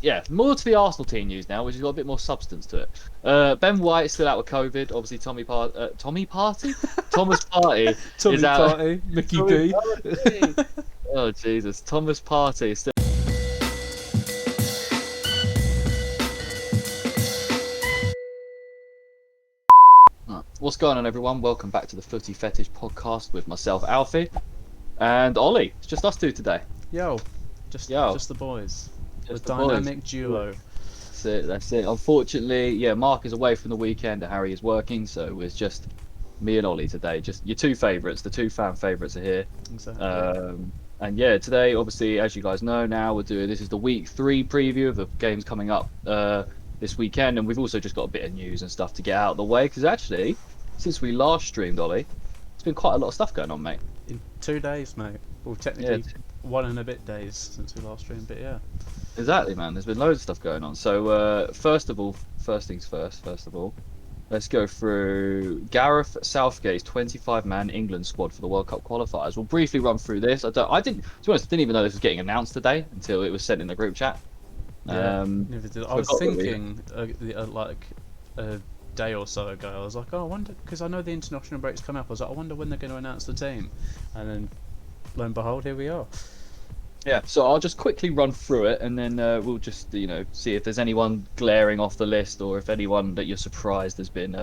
yeah, more to the Arsenal team news now, which has got a bit more substance to it. Ben White is still out with COVID. Obviously, Tommy Party, Thomas Party is Tommy out. Party, Mickey Tommy B. Partey. Oh Jesus, Thomas Party is still. Right. What's going on, everyone? Welcome back to the Footy Fetish podcast with myself, Alfie, and Ollie. It's just us two today. Yo, Yo. just the boys. Just The the boys. dynamic duo. That's it. That's it. Unfortunately, yeah, Mark is away from the weekend. And Harry is working, so it's just me and Ollie today. Just your two favourites, the two fan favourites are here. Exactly. And yeah, today, obviously, as you guys know now, this is the week 3 preview of the games coming up this weekend, and we've also just got a bit of news and stuff to get out of the way because actually, since we last streamed, Ollie, there's been quite a lot of stuff going on, mate. In 2 days, mate. Well, technically 1 and a bit days since we last streamed, but yeah. Exactly, man. There's been loads of stuff going on. So first things first. Let's go through Gareth Southgate's 25-man England squad for the World Cup qualifiers. We'll briefly run through this. To be honest, I didn't even know this was getting announced today until it was sent in the group chat. Yeah, never did. I was thinking, like a day or so ago, I was like, oh, I wonder, because I know the international break's come up. I was like, I wonder when they're going to announce the team. And then, lo and behold, here we are. Yeah, so I'll just quickly run through it, and then we'll just, see if there's anyone glaring off the list, or if anyone that you're surprised has been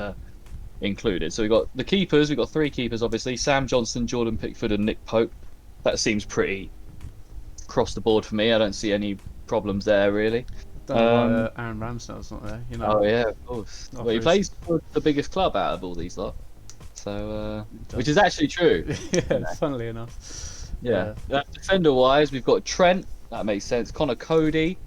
included. So we've got the keepers. We've got 3 keepers, obviously: Sam Johnson, Jordan Pickford, and Nick Pope. That seems pretty across the board for me. I don't see any problems there, really. Don't know why Aaron Ramsdale's not there. Oh yeah, of course. Well, he plays for the biggest club out of all these lot, so which is actually true. Yeah, funnily enough. Yeah. Defender-wise, we've got Trent. That makes sense. Connor Cody.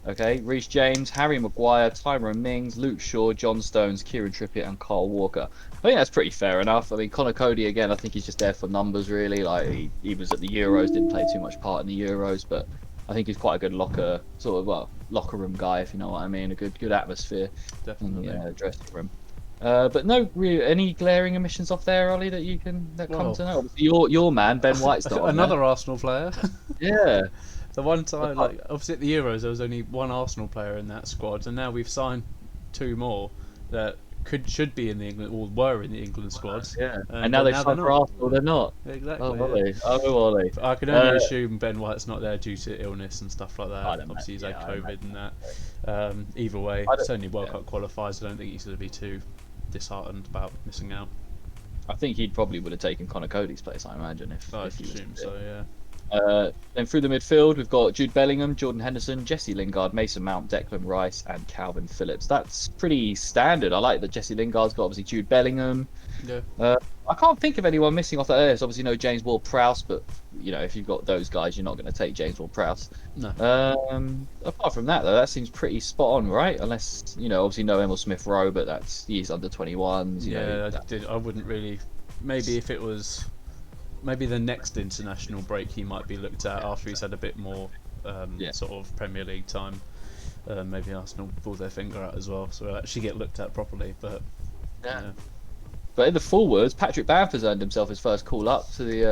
Okay. Reece James, Harry Maguire, Tyrone Mings, Luke Shaw, John Stones, Kieran Trippier, and Carl Walker. I think that's pretty fair enough. I mean, Connor Cody, again, I think he's just there for numbers, really. Like, he was at the Euros, didn't play too much part in the Euros, but I think he's quite a good locker room guy, if you know what I mean. A good atmosphere. Definitely. In the dressing room. But no, really, any glaring omissions off there, Ollie, that you come to know? Obviously, your man Ben White's not another Arsenal player. Yeah. The one time, obviously at the Euros, there was only 1 Arsenal player in that squad, and now we've signed 2 more that should be in the England, or were in the England squad. Yeah. And now they've signed for Arsenal, they're not. Exactly. Oh, Ollie. Oh, Ollie. I can only assume Ben White's not there due to illness and stuff like that. Obviously, he's had COVID and that. Either way, it's only World Cup qualifiers. I don't think he's going to be too disheartened about missing out. I think he probably would have taken Connor Cody's place, I imagine. I assume so, yeah. Then through the midfield, we've got Jude Bellingham, Jordan Henderson, Jesse Lingard, Mason Mount, Declan Rice, and Calvin Phillips. That's pretty standard. I like that Jesse Lingard's got obviously Jude Bellingham. Yeah. I can't think of anyone missing off that list. Obviously, no James Ward-Prowse, but if you've got those guys, you're not going to take James Ward-Prowse. No. Apart from that, though, that seems pretty spot on, right? Unless obviously no Emil Smith-Rowe, but he's under 21s. I wouldn't really. Maybe if it was. Maybe the next international break he might be looked at after he's had a bit more sort of Premier League time. Maybe Arsenal pull their finger out as well, so he'll actually get looked at properly. But yeah. But in the forwards, Patrick Bamford's earned himself his first call up to the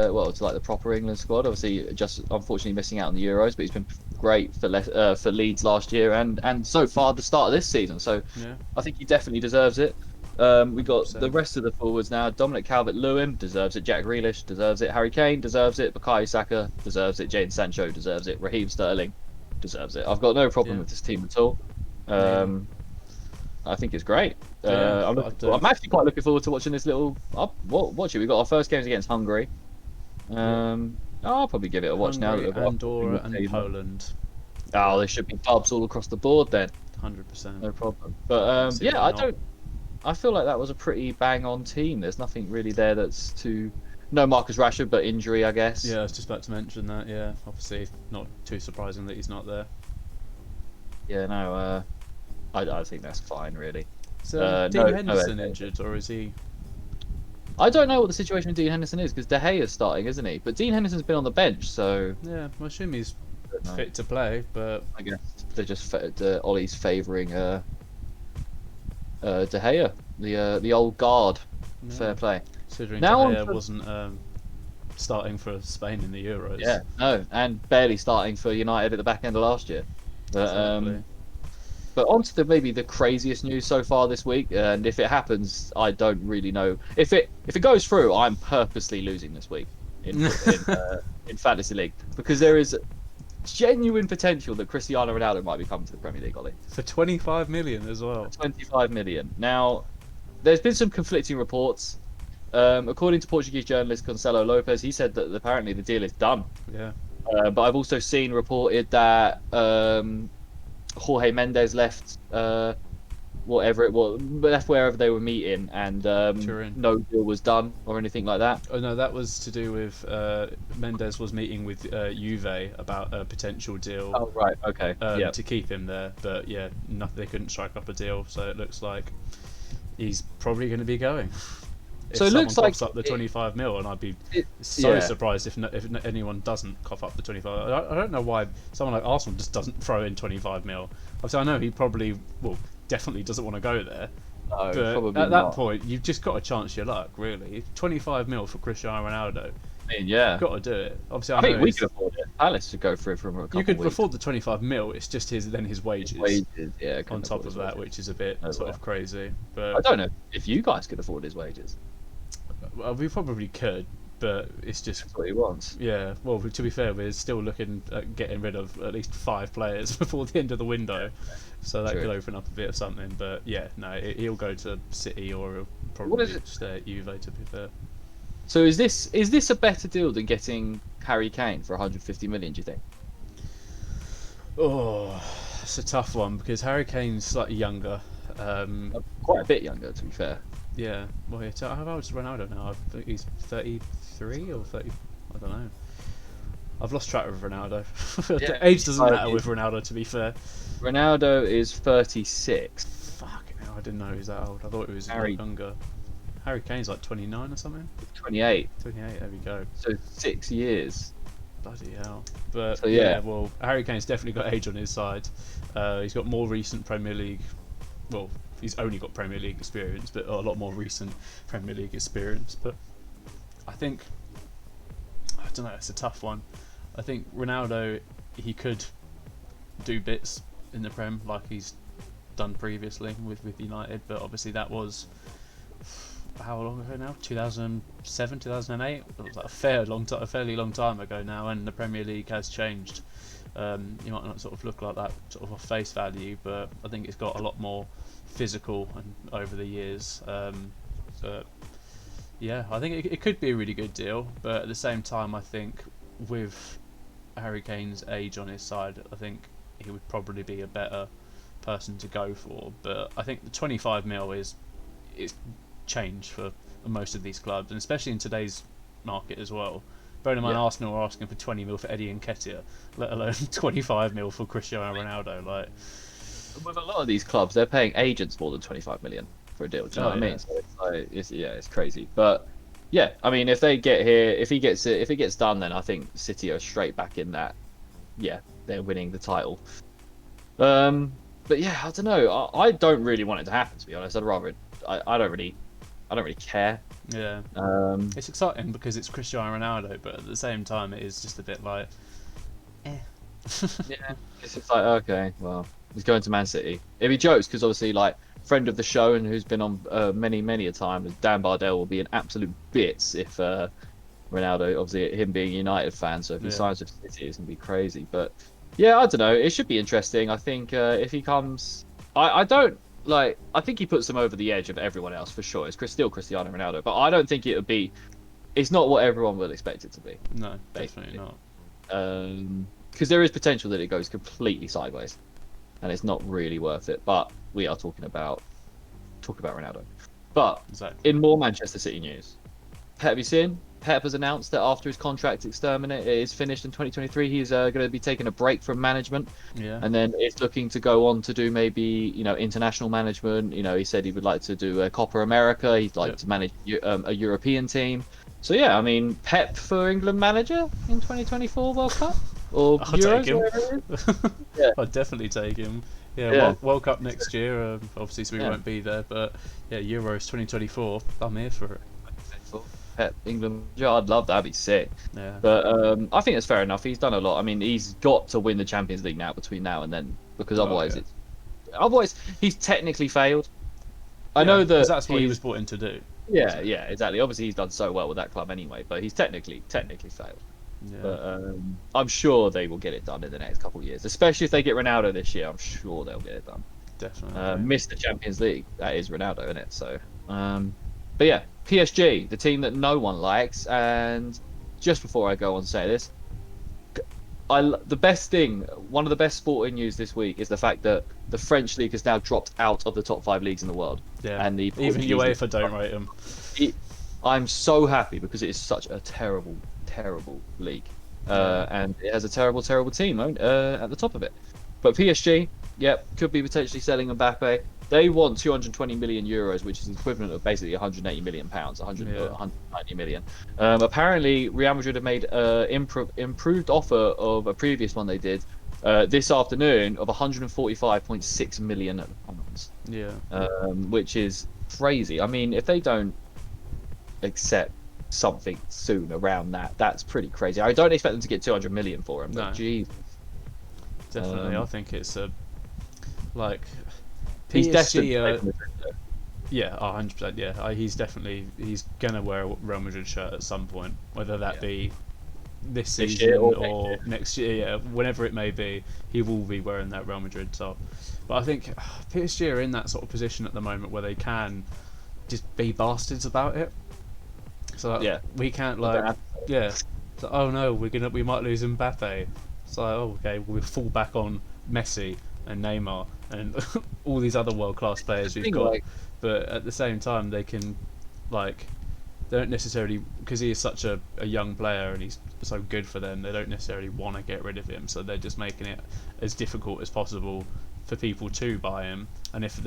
the proper England squad. Obviously, just unfortunately missing out on the Euros, but he's been great for Leeds last year and so far the start of this season. So yeah. I think he definitely deserves it. We got 100%. The rest of the forwards now. Dominic Calvert-Lewin deserves it. Jack Grealish deserves it. Harry Kane deserves it. Bukayo Saka deserves it. Jadon Sancho deserves it. Raheem Sterling deserves it. I've got no problem with this team at all. I think it's great. I'm actually quite looking forward to watching this little. Watch it. We've got our first games against Hungary. I'll probably give it a watch now. Andorra and Poland. Oh, there should be dubs all across the board then. 100%. No problem. But I feel like that was a pretty bang-on team. There's nothing really there that's too. No Marcus Rashford, but injury, I guess. Yeah, I was just about to mention that. Yeah, obviously not too surprising that he's not there. Yeah, no. I think that's fine, really. So Dean Henderson injured, or is he? I don't know what the situation with Dean Henderson is because De Gea is starting, isn't he? But Dean Henderson's been on the bench, so. Yeah, I assume he's fit to play, but I guess they're just Ollie's favouring De Gea, the old guard. Yeah. Fair play. Considering now De Gea wasn't starting for Spain in the Euros. Yeah, no, and barely starting for United at the back end of last year. But Exactly. but on to maybe the craziest news so far this week, and if it happens, I don't really know. If it goes through, I'm purposely losing this week in fantasy league because there is genuine potential that Cristiano Ronaldo might be coming to the Premier League, Ollie. For 25 million as well. 25 million. Now, there's been some conflicting reports. According to Portuguese journalist Gonçalo Lopez, he said that apparently the deal is done. Yeah. But I've also seen reported that Jorge Mendes left whatever it was, left wherever they were meeting, and no deal was done or anything like that. Oh no, that was to do with Mendes was meeting with Juve about a potential deal. Oh right, okay, yeah. To keep him there, but yeah, they couldn't strike up a deal, so it looks like he's probably going to be going. If So it looks like coughs up the 25 mil, and I'd be surprised if anyone doesn't cough up the 25. I don't know why someone like Arsenal just doesn't throw in 25 mil. Obviously, I know he probably, definitely doesn't want to go there. No, but probably at not. that point, you've just got to chance your luck, really. 25 mil for Cristiano Ronaldo. I mean, yeah, You've got to do it. Obviously, I think we could afford it. Palace should go for it from a couple you could weeks. afford the 25 mil. It's just his wages. Yeah, On top of that, which is a bit sort of crazy. But I don't know if you guys could afford his wages. well, we probably could, but it's just That's what he wants. yeah. Well, to be fair, we're still looking at getting rid of at least 5 players before the end of the window, so that True. could open up a bit of something. But yeah, no, he'll go to City or he'll probably stay at Juve. To be fair. So is this a better deal than getting Harry Kane for 150 million? Do you think? Oh, it's a tough one because Harry Kane's slightly younger. Quite a bit younger, to be fair. Yeah, well, how old is Ronaldo now? I think he's 33 or 30. I don't know. I've lost track of Ronaldo. Yeah, Age doesn't matter with Ronaldo, to be fair. Ronaldo is 36. Fucking hell, I didn't know he was that old. I thought he was Harry- younger. Harry Kane's like 29 or something. 28. 28. There we go. So 6 years. Bloody hell. But So, yeah, yeah. well, Harry Kane's definitely got age on his side. He's got more recent Premier League. Well, he's only got Premier League experience, but a lot more recent Premier League experience. But I think, I don't know, it's a tough one. I think Ronaldo, he could do bits in the Prem like he's done previously with United, but obviously that was how long ago now? 2007, 2008. It was like a fairly long time ago now, and the Premier League has changed. You might not sort of look like that sort of off face value, but I think it's got a lot more physical and over the years. So yeah, I think it could be a really good deal, but at the same time, I think with Harry Kane's age on his side, I think he would probably be a better person to go for. But I think the 25 mil is change for most of these clubs, and especially in today's market as well. Bearing in mind, Arsenal are asking for 20 mil for Eddie Nketiah, let alone 25 mil for Cristiano Ronaldo. Like, With a lot of these clubs, they're paying agents more than 25 million for a deal. Do you know what I mean? yeah. So it's like, it's crazy. But yeah, I mean, if they get here, if it gets done, then I think City are straight back in that. Yeah, they're winning the title. But yeah, I don't know. I don't really want it to happen, to be honest. I'd rather. I don't really care. yeah, it's exciting because it's Cristiano Ronaldo, but at the same time, it is just a bit like, Yeah, it's just like, okay, well, he's going to Man City. It'd be jokes because obviously, like, friend of the show and who's been on many a time, Dan Bardell will be an absolute bits if Ronaldo, obviously him being a United fan, so if he signs with City, it's gonna be crazy. But yeah, I don't know. It should be interesting. I think if he comes, I don't like. I think he puts them over the edge of everyone else for sure. It's still Cristiano Ronaldo, but I don't think it would be. It's not what everyone would expect it to be. no, definitely not. Because there is potential that it goes completely sideways, and it's not really worth it. But we are talking about Ronaldo. But Exactly. in more Manchester City news, have you seen? Pep has announced that after his contract exterminate is finished in 2023, he's going to be taking a break from management, Yeah. and then it's looking to go on to do maybe international management. He said he would like to do a Copa America. He'd like to manage a European team. So yeah, I mean, Pep for England manager in 2024 World Cup or I'll Euros, take him. whatever it is. Yeah. I'd definitely take him. Yeah, Yeah. World Cup next year. Obviously, so we Yeah. won't be there, but yeah, Euros 2024. I'm here for it. Pep England manager, I'd love that. That'd be sick. Yeah. But I think that's fair enough. He's done a lot. I mean, he's got to win the Champions League now between now and then. because Oh, otherwise he's technically failed. I yeah, know because that that's what he was brought in to do. yeah, yeah, exactly. Obviously, he's done so well with that club anyway, but he's technically failed. Yeah, But I'm sure they will get it done in the next couple of years, especially if they get Ronaldo this year. I'm sure they'll get it done. definitely. Missed the Champions League. That is Ronaldo, isn't it? So, but yeah, PSG, the team that no one likes. And just before I go on to say this, the best thing, one of the best sporting news this week is the fact that the French league has now dropped out of the top 5 leagues in the world, Yeah, and the even Portuguese league. UEFA don't rate him. I'm so happy because it is such a terrible, terrible league, and it has a terrible, terrible team at the top of it. But PSG, yep, could be potentially selling Mbappe. They want 220 million euros, which is equivalent of basically 180 million pounds, 190 million. Apparently, Real Madrid have made an improved offer of a previous one they did this afternoon of 145.6 million pounds. Yeah, Which is crazy. I mean, if they don't accept something soon around that, that's pretty crazy. I don't expect them to get 200 million for him, but no, geez, definitely. I think it's like he's destined PSG. to play for Madrid, though. Yeah, 100%. Yeah, he's gonna wear a Real Madrid shirt at some point, whether that be this season year or next year. Yeah, whenever it may be, he will be wearing that Real Madrid top. But I think PSG are in that sort of position at the moment where they can just be bastards about it. So Yeah. we can't Well, yeah. So, oh no, we might lose Mbappe. So oh, okay, we'll fall back on Messi and Neymar and all these other world class players we've got. But at the same time, they can they don't necessarily, because he is such a young player and he's so good for them, they don't necessarily want to get rid of him. So they're just making it as difficult as possible for people to buy him. And if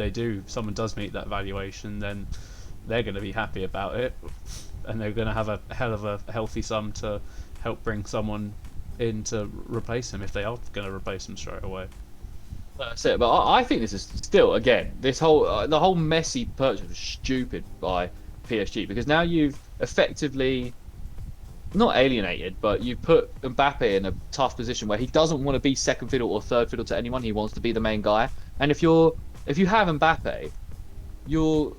someone does meet that valuation, then they're going to be happy about it, and they're going to have a hell of a healthy sum to help bring someone in to replace him if they are going to replace him straight away. That's it. But I think this is still, again, this whole the whole Messi purchase was stupid by PSG, because now you've effectively not alienated, but you put Mbappe in a tough position where he doesn't want to be second fiddle or third fiddle to anyone. He wants to be the main guy. And if you have Mbappe, you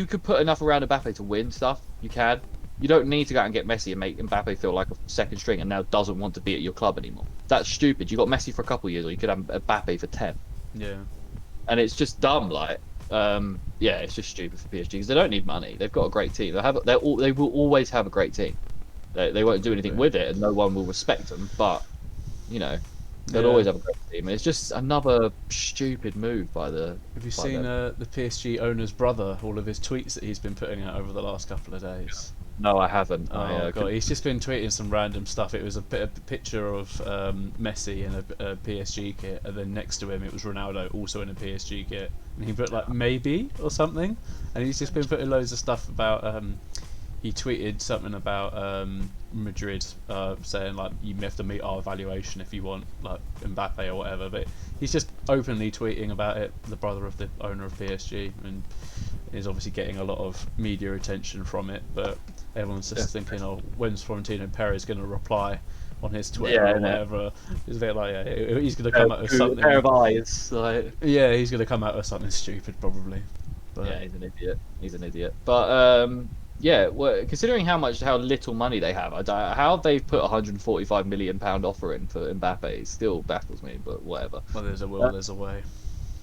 could put enough around Mbappe to win stuff. You can. You don't need to go out and get Messi and make Mbappe feel like a second string and now doesn't want to be at your club anymore. That's stupid. You got Messi for a couple of years, or you could have Mbappe for 10. Yeah. And it's just dumb. Yeah, it's just stupid for PSG because they don't need money. They've got a great team. They will always have a great team. They won't do anything with it, and no one will respect them. But they'll always have a great team. It's just another stupid move by the. Have you seen the PSG owner's brother? All of his tweets that he's been putting out over the last couple of days. No, I haven't. Oh god, he's just been tweeting some random stuff. It was a picture of Messi in a PSG kit, and then next to him it was Ronaldo also in a PSG kit, and he put like maybe or something, and he's just been putting loads of stuff about. He tweeted something about Madrid, saying like you have to meet our valuation if you want like Mbappe or whatever. But he's just openly tweeting about it. The brother of the owner of PSG, and is obviously getting a lot of media attention from it. But everyone's just thinking, oh, when's Florentino Perez going to reply on his Twitter or whatever? It's a bit like he's going to come out with something. Pair of eyes, like. Yeah, he's going to come out with something stupid probably. But, yeah, he's an idiot. But yeah, well, considering how little money they have, how they've put 145 million pound offer in for Mbappe still baffles me. But whatever. Well, there's a will, there's a way.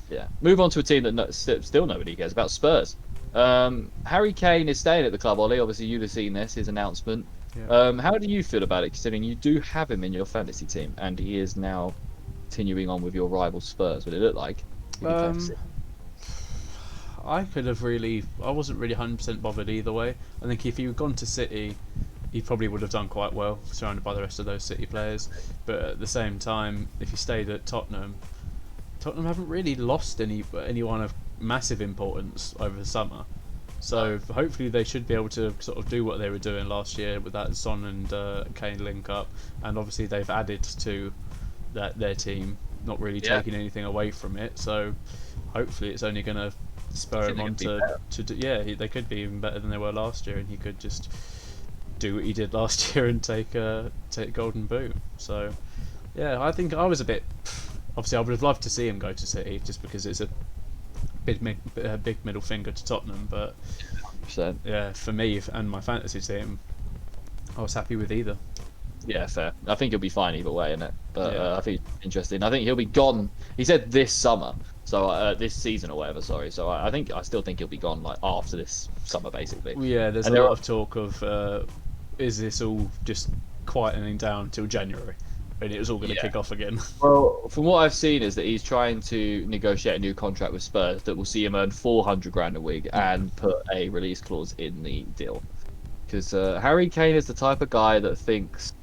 Yeah. Move on to a team that still nobody cares about. Spurs. Harry Kane is staying at the club. Ollie, obviously you'd have seen his announcement. Yeah. How do you feel about it, considering you do have him in your fantasy team and he is now continuing on with your rival Spurs? What did it look like? I wasn't really 100% bothered either way. I think if he had gone to City, he probably would have done quite well, surrounded by the rest of those City players. But at the same time, if he stayed at Tottenham haven't really lost anyone of massive importance over the summer. So hopefully they should be able to sort of do what they were doing last year with that Son and Kane link up. And obviously they've added to their team, not really taking anything away from it. So hopefully it's only going to spur him on they could be even better than they were last year, and he could just do what he did last year and take Golden Boot. So yeah, I think I was a bit obviously I would have loved to see him go to City just because it's a big middle finger to Tottenham. But 100%. yeah, for me and my fantasy team, I was happy with either. Yeah, fair. I think he'll be fine either way, innit? But Yeah. I think it's interesting. I think he'll be gone. He said this summer, so this season or whatever. Sorry. So I still think he'll be gone like after this summer, basically. Well, yeah, there's And a lot of talk of is this all just quietening down until January, and it was all going to Yeah. kick off again. Well, from what I've seen is that he's trying to negotiate a new contract with Spurs that will see him earn 400 grand a week and put a release clause in the deal. Because Harry Kane is the type of guy that thinks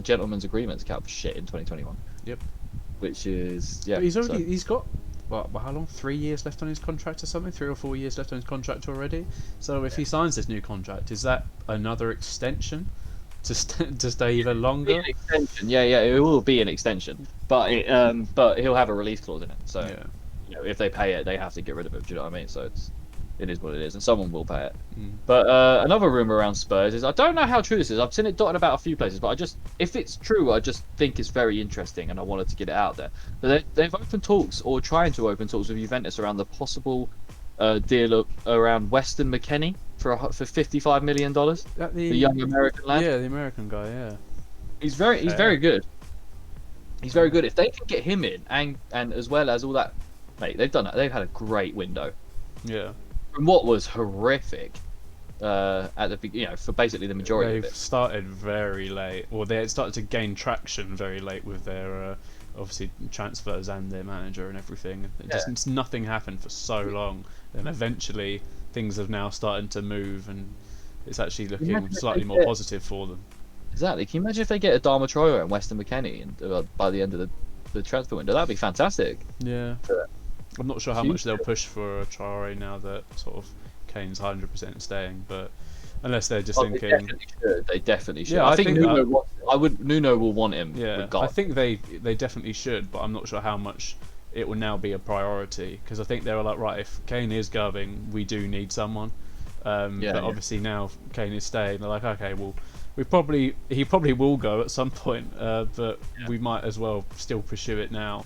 gentlemen's agreements count for shit in 2021. Yep. Which is yeah. But he's got how long? 3 years left on his contract or something? 3 or 4 years left on his contract already. So if he signs this new contract, is that another extension to to stay even longer? An extension. Yeah, it will be an extension, but but he'll have a release clause in it. So Yeah. if they pay it, they have to get rid of it. Do you know what I mean? So it is what it is, and someone will pay it. Mm. But another rumor around Spurs is I don't know how true this is. I've seen it dotted about a few places, but if it's true, I just think it's very interesting, and I wanted to get it out there. But they've opened talks or trying to open talks with Juventus around the possible deal around Weston McKennie for $55 million. The young American lad. Yeah, the American guy. Yeah. He's very good. He's very good. If they can get him in and as well as all that, mate, they've done that. They've had a great window. Yeah. From what was horrific at the for basically the majority of They've it. started very late. Well, they started to gain traction very late with their obviously transfers and their manager and everything. Just nothing happened for so long, and eventually things have now started to move, and it's actually looking slightly more positive for them. Exactly. Can you imagine if they get a Dharma Traore and Weston McKennie and by the end of the transfer window? That'd be fantastic. Yeah. I'm not sure how much they'll push for Traore now that sort of Kane's 100% staying, but unless they're just thinking, they definitely should. Yeah, I think Nuno will want him. Yeah, I think they definitely should, but I'm not sure how much it will now be a priority, because I think they were like, right, if Kane is going, we do need someone. But obviously now Kane is staying, they're like, okay, well, he probably will go at some point, but we might as well still pursue it now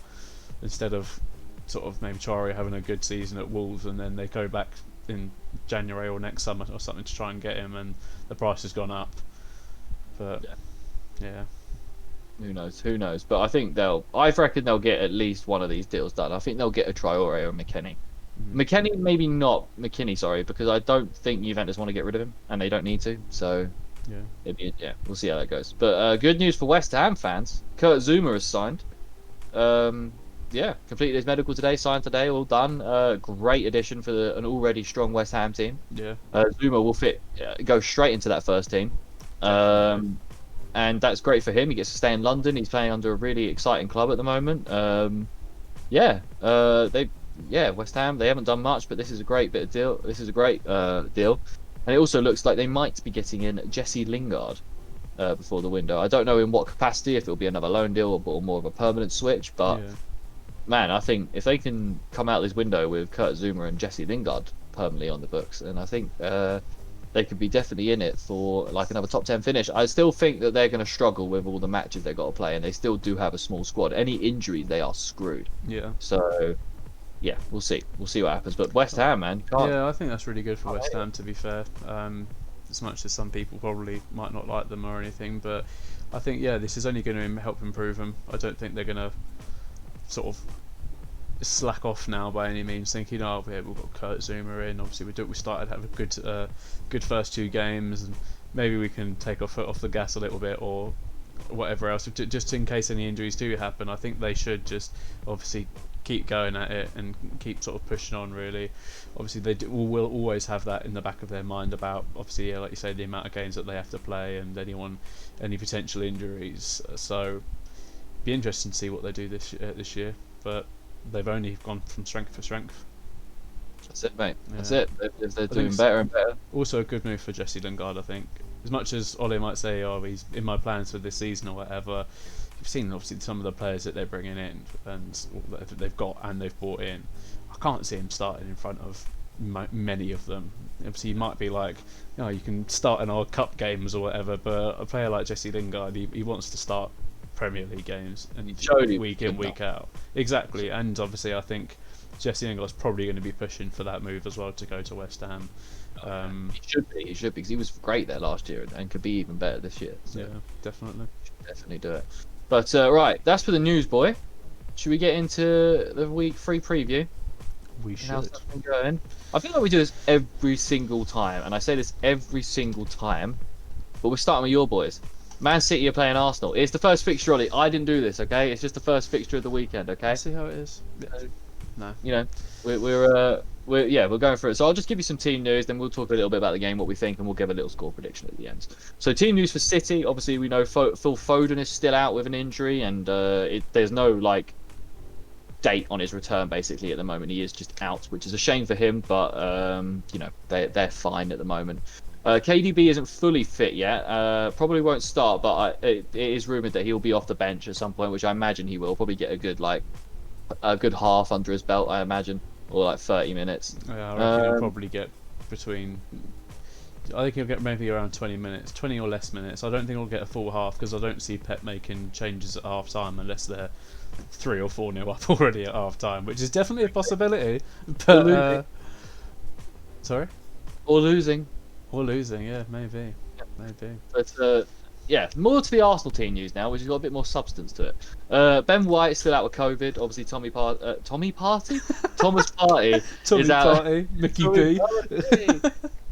instead of sort of maybe Traore having a good season at Wolves and then they go back in January or next summer or something to try and get him, and the price has gone up. But yeah. Who knows? But I reckon they'll get at least one of these deals done. I think they'll get a Traore or a McKennie. McKennie, maybe not McKinney, sorry, because I don't think Juventus want to get rid of him, and they don't need to. So we'll see how that goes. But good news for West Ham fans: Kurt Zouma has signed. Completed his medical today, signed today, all done. Great addition for an already strong West Ham team. Yeah. Zouma will go straight into that first team. And that's great for him. He gets to stay in London. He's playing under a really exciting club at the moment. West Ham, they haven't done much, but this is a great deal. And it also looks like they might be getting in Jesse Lingard before the window. I don't know in what capacity, if it'll be another loan deal or more of a permanent switch, but man, I think if they can come out this window with Kurt Zouma and Jesse Lingard permanently on the books, and I think they could be definitely in it for like another top 10 finish. I still think that they're going to struggle with all the matches they've got to play, and they still do have a small squad. Any injuries, they are screwed. Yeah. So, yeah, we'll see. We'll see what happens. But West Ham, man. Yeah, I think that's really good for West Ham, to be fair. As much as some people probably might not like them or anything, but I think, this is only going to help improve them. I don't think they're going to sort of slack off now by any means, thinking, we've got Kurt Zouma in. Obviously, we started to have a good first 2 games, and maybe we can take our foot off the gas a little bit or whatever else, just in case any injuries do happen. I think they should just obviously keep going at it and keep sort of pushing on, really. Obviously, will always have that in the back of their mind about, obviously, like you say, the amount of games that they have to play and any potential injuries. So, be interesting to see what they do this year. But they've only gone from strength to strength. That's it, mate. Yeah. That's it. They're doing better and better. Also a good move for Jesse Lingard, I think. As much as Ole might say, he's in my plans for this season or whatever, you've seen obviously some of the players that they're bringing in and that they've got and they've brought in. I can't see him starting in front of many of them. Obviously, you might be like, you can start in our cup games or whatever, but a player like Jesse Lingard, he wants to start Premier League games and Surely week in, week out. Exactly, and obviously I think Jesse Lingard's probably going to be pushing for that move as well to go to West Ham. He should be, because he was great there last year and could be even better this year. So yeah, definitely. should definitely do it. But right, that's for the news, boy. Should we get into the week 3 preview? We should. How's that been going? I feel like we do this every single time, and I say this every single time. But we're starting with your boys. Man City are playing Arsenal. It's the first fixture, Ollie. I didn't do this, okay? It's just the first fixture of the weekend, okay? See how it is. No. You know, we're going through it. So I'll just give you some team news, then we'll talk a little bit about the game, what we think, and we'll give a little score prediction at the end. So team news for City. Obviously, we know Phil Foden is still out with an injury, and there's no date on his return basically at the moment. He is just out, which is a shame for him, but they're fine at the moment. KDB isn't fully fit yet. Probably won't start, but it is rumored that he'll be off the bench at some point, which I imagine he will. Probably get a good half under his belt, I imagine, or 30 minutes. Yeah, I reckon he'll probably get between. I think he'll get maybe around 20 minutes, 20 or less minutes. I don't think he'll get a full half because I don't see Pep making changes at half time unless they're 3 or 4-0 up already at half time, which is definitely a possibility. But sorry, or losing. Or losing, yeah, maybe. But yeah, more to the Arsenal team news now, which has got a bit more substance to it. Ben White is still out with COVID. Obviously, Thomas Partey is out. Mickey B.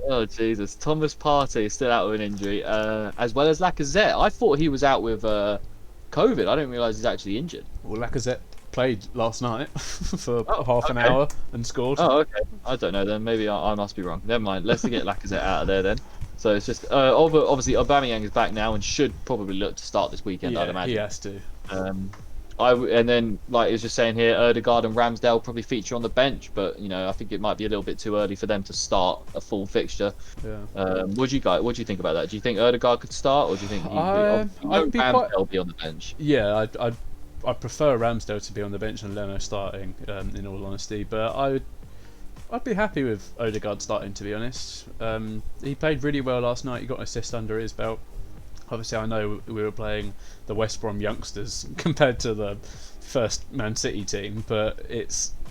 Oh Jesus, Thomas Partey is still out with an injury, as well as Lacazette. I thought he was out with COVID. I didn't realise he's actually injured. Well, Lacazette played last night for half an hour and scored. Oh, okay. I don't know then. Maybe I must be wrong. Never mind. Let's get Lacazette out of there then. So it's just obviously Aubameyang is back now and should probably look to start this weekend. I'd imagine he has to. And then it was just saying here, Ødegaard and Ramsdale probably feature on the bench, but I think it might be a little bit too early for them to start a full fixture. Yeah. What do you think about that? Do you think Ødegaard could start, or do you think Ramsdale be on the bench? Yeah, I'd prefer Ramsdale to be on the bench and Leno starting. In all honesty, but I'd be happy with Ødegaard starting, to be honest. He played really well last night. He got an assist under his belt. Obviously, I know we were playing the West Brom youngsters compared to the first Man City team, but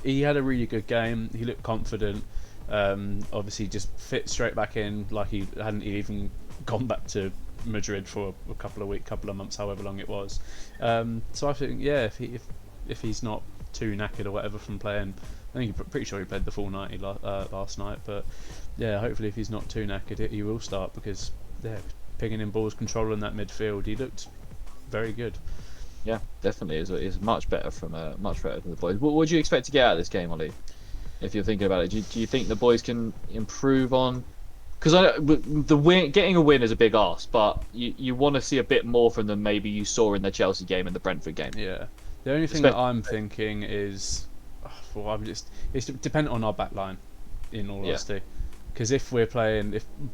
he had a really good game. He looked confident. Obviously, just fit straight back in, like he hadn't even gone back to Madrid for a couple of months, however long it was. So I think, yeah, if he's not too knackered or whatever from playing, I think pretty sure he played the full 90 last night. But yeah, hopefully if he's not too knackered, he will start, because picking in balls, controlling that midfield, he looked very good. Yeah, definitely is much better from the boys. What do you expect to get out of this game, Ollie? If you're thinking about it, do you think the boys can improve on? Because getting a win is a big ask, but you want to see a bit more from them. Maybe you saw in the Chelsea game and the Brentford game. Yeah, the only thing that I'm thinking is, it's dependent on our back line, in all honesty. Because if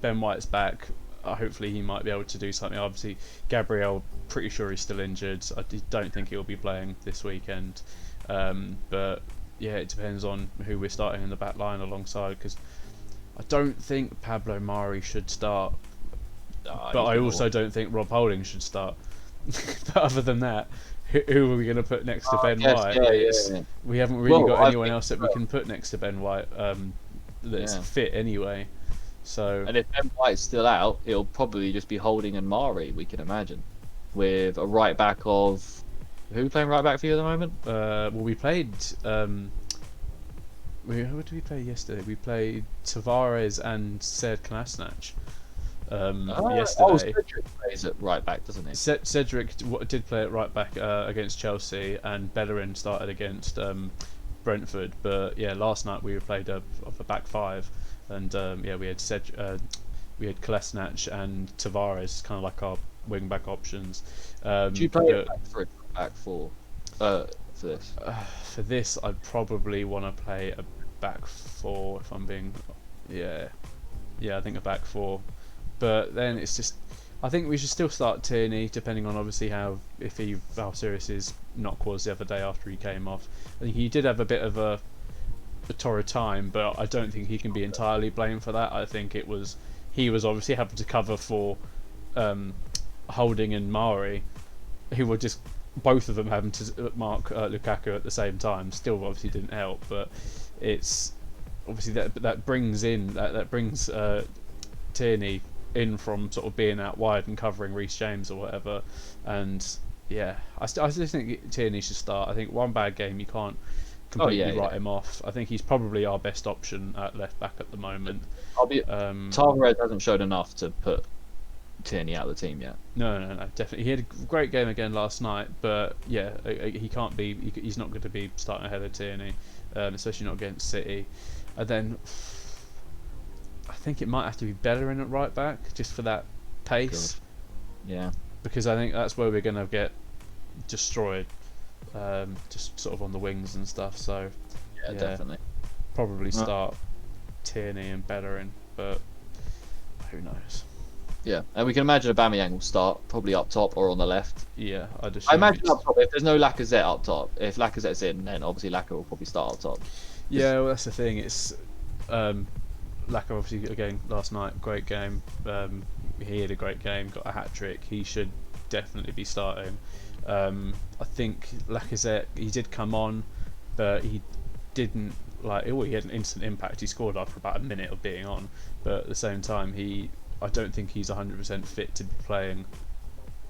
Ben White's back, hopefully he might be able to do something. Obviously, Gabriel, pretty sure he's still injured. I don't think he'll be playing this weekend. But yeah, it depends on who we're starting in the back line alongside, because I don't think Pablo Mari should start. But I also don't think Rob Holding should start. But other than that, who are we going to put next to Ben White? Yeah. We haven't really got anyone else that we can put next to Ben White that's fit anyway. So, and if Ben White's still out, it'll probably just be Holding and Mari, we can imagine, with a right back of who playing right back for you at the moment? Well, we played. Who did we play yesterday? We played Tavares and Sead Kolasinac yesterday. Cedric plays at right back, doesn't he? Cedric did play at right back against Chelsea, and Bellerin started against Brentford. But yeah, last night we played of a back five. And we had Kolasinac and Tavares, kind of like our wing back options. Do you play a back four for this? For this, I'd probably want to play a back four. If I'm being, I think a back four. But then it's just, I think we should still start Tierney, depending on obviously how serious his knock was the other day after he came off. I think he did have a bit of a torrid time, but I don't think he can be entirely blamed for that. I think he was obviously having to cover for Holding and Mari, who were just both of them having to mark Lukaku at the same time, still obviously didn't help. But it's obviously that brings Tierney in from sort of being out wide and covering Reece James or whatever. And yeah, I still think Tierney should start. I think one bad game you can't completely write him off. I think he's probably our best option at left back at the moment. Tavares hasn't showed enough to put Tierney out of the team yet. No, definitely. He had a great game again last night, but yeah, he can't be. He's not going to be starting ahead of Tierney, especially not against City. And then I think it might have to be Bellerin at right back just for that pace. God. Yeah. Because I think that's where we're going to get destroyed, just sort of on the wings and stuff. So yeah, definitely. Probably start Tierney and Bellerin, but who knows? Yeah, and we can imagine Aubameyang will start probably up top or on the left. Yeah, I imagine up top if there's no Lacazette up top. If Lacazette's in, then obviously Lacazette will probably start up top. Yeah, well, that's the thing. It's Lacazette obviously again last night, great game. He had a great game, got a hat trick. He should definitely be starting. I think Lacazette, he did come on, but he didn't he had an instant impact. He scored after about a minute of being on, but at the same time I don't think he's 100% fit to be playing,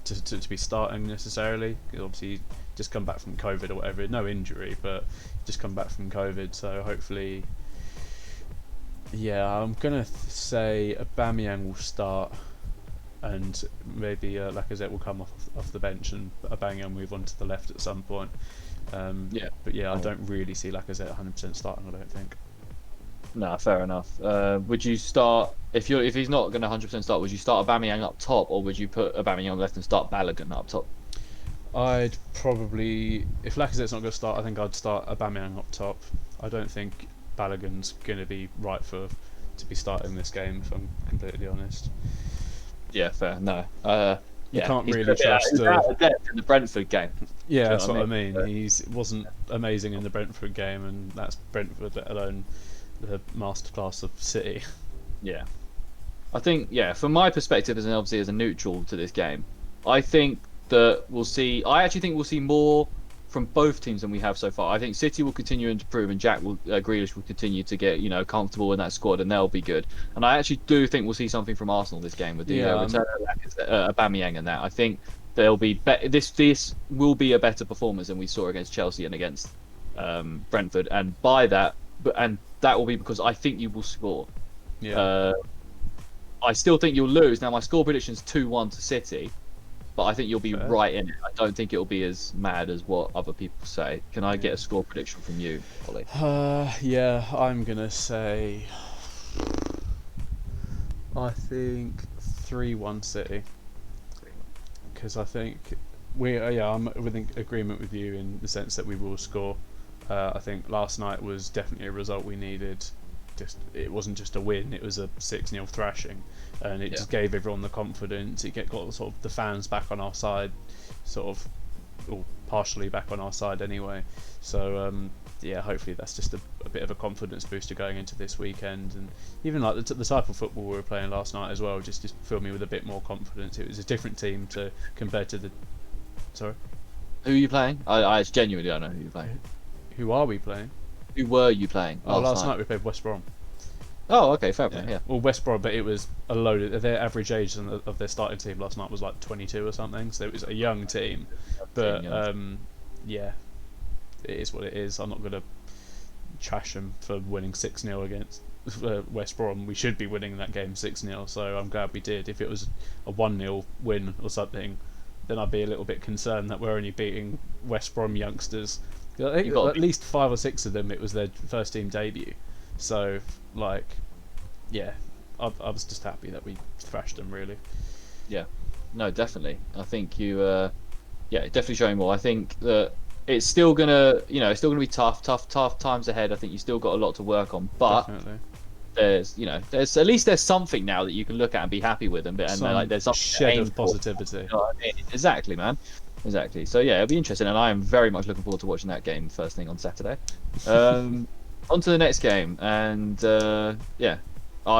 to be starting necessarily. Because obviously he's just come back from COVID or whatever, no injury, but just come back from COVID. So hopefully, yeah, I'm gonna say Aubameyang will start, and maybe Lacazette will come off the bench, and Aubameyang move on to the left at some point. But yeah, I don't really see Lacazette 100% starting. I don't think. No, fair enough. Would you start if he's not going to 100% start? Would you start Aubameyang up top, or would you put Aubameyang on left and start Balogun up top? I'd probably, if Lacazette's not going to start, I think I'd start Aubameyang up top. I don't think Balogun's going to be right to be starting this game, if I'm completely honest. Yeah, fair. No. You can't really trust. He's out of depth in the Brentford game. Yeah, that's what I mean. He wasn't amazing in the Brentford game, and that's Brentford, let alone the masterclass of City. Yeah, I think from my perspective, obviously as a neutral to this game, I think that I actually think we'll see more from both teams than we have so far. I think City will continue to improve, and Grealish will continue to get comfortable in that squad, and they'll be good. And I actually do think we'll see something from Arsenal this game with the return of Aubameyang and that. I think they'll be this will be a better performance than we saw against Chelsea and against Brentford, and that will be because I think you will score. Yeah. I still think you'll lose. Now my score prediction is 2-1 to City, but I think you'll be right in it. I don't think it'll be as mad as what other people say. Can I get a score prediction from you, Ollie? Yeah, I'm gonna say, I think 3-1 City, because I think I'm within agreement with you in the sense that we will score. I think last night was definitely a result we needed. It wasn't just a win; it was a 6-0 thrashing, and it just gave everyone the confidence. It got sort of the fans back on our side, or partially back on our side anyway. So hopefully that's just a bit of a confidence booster going into this weekend, and even like the type of football we were playing last night as well. Just filled me with a bit more confidence. It was a different team compared to the. Sorry. Who are you playing? I genuinely don't know who you're playing. Who are we playing? Who were you playing? Last night we played West Brom. Oh, okay, fair play. Yeah. Well, West Brom, but it was a load of their average age of their starting team last night was like 22 or something. So it was a young team, but it is what it is. I'm not gonna trash them for winning 6-0 against West Brom. We should be winning that game 6-0. So I'm glad we did. If it was a 1-0 win or something, then I'd be a little bit concerned that we're only beating West Brom youngsters. I think at least 5 or 6 of them, it was their first team debut. So, I was just happy that we thrashed them, really. Yeah, no, definitely. I think you, definitely showing more. I think that it's still gonna be tough times ahead. I think you still got a lot to work on, but definitely. there's at least there's something now that you can look at and be happy with, and there's some shed of positivity. You know what I mean? Exactly, man. Exactly. So it'll be interesting, and I am very much looking forward to watching that game first thing on Saturday. On to the next game, and I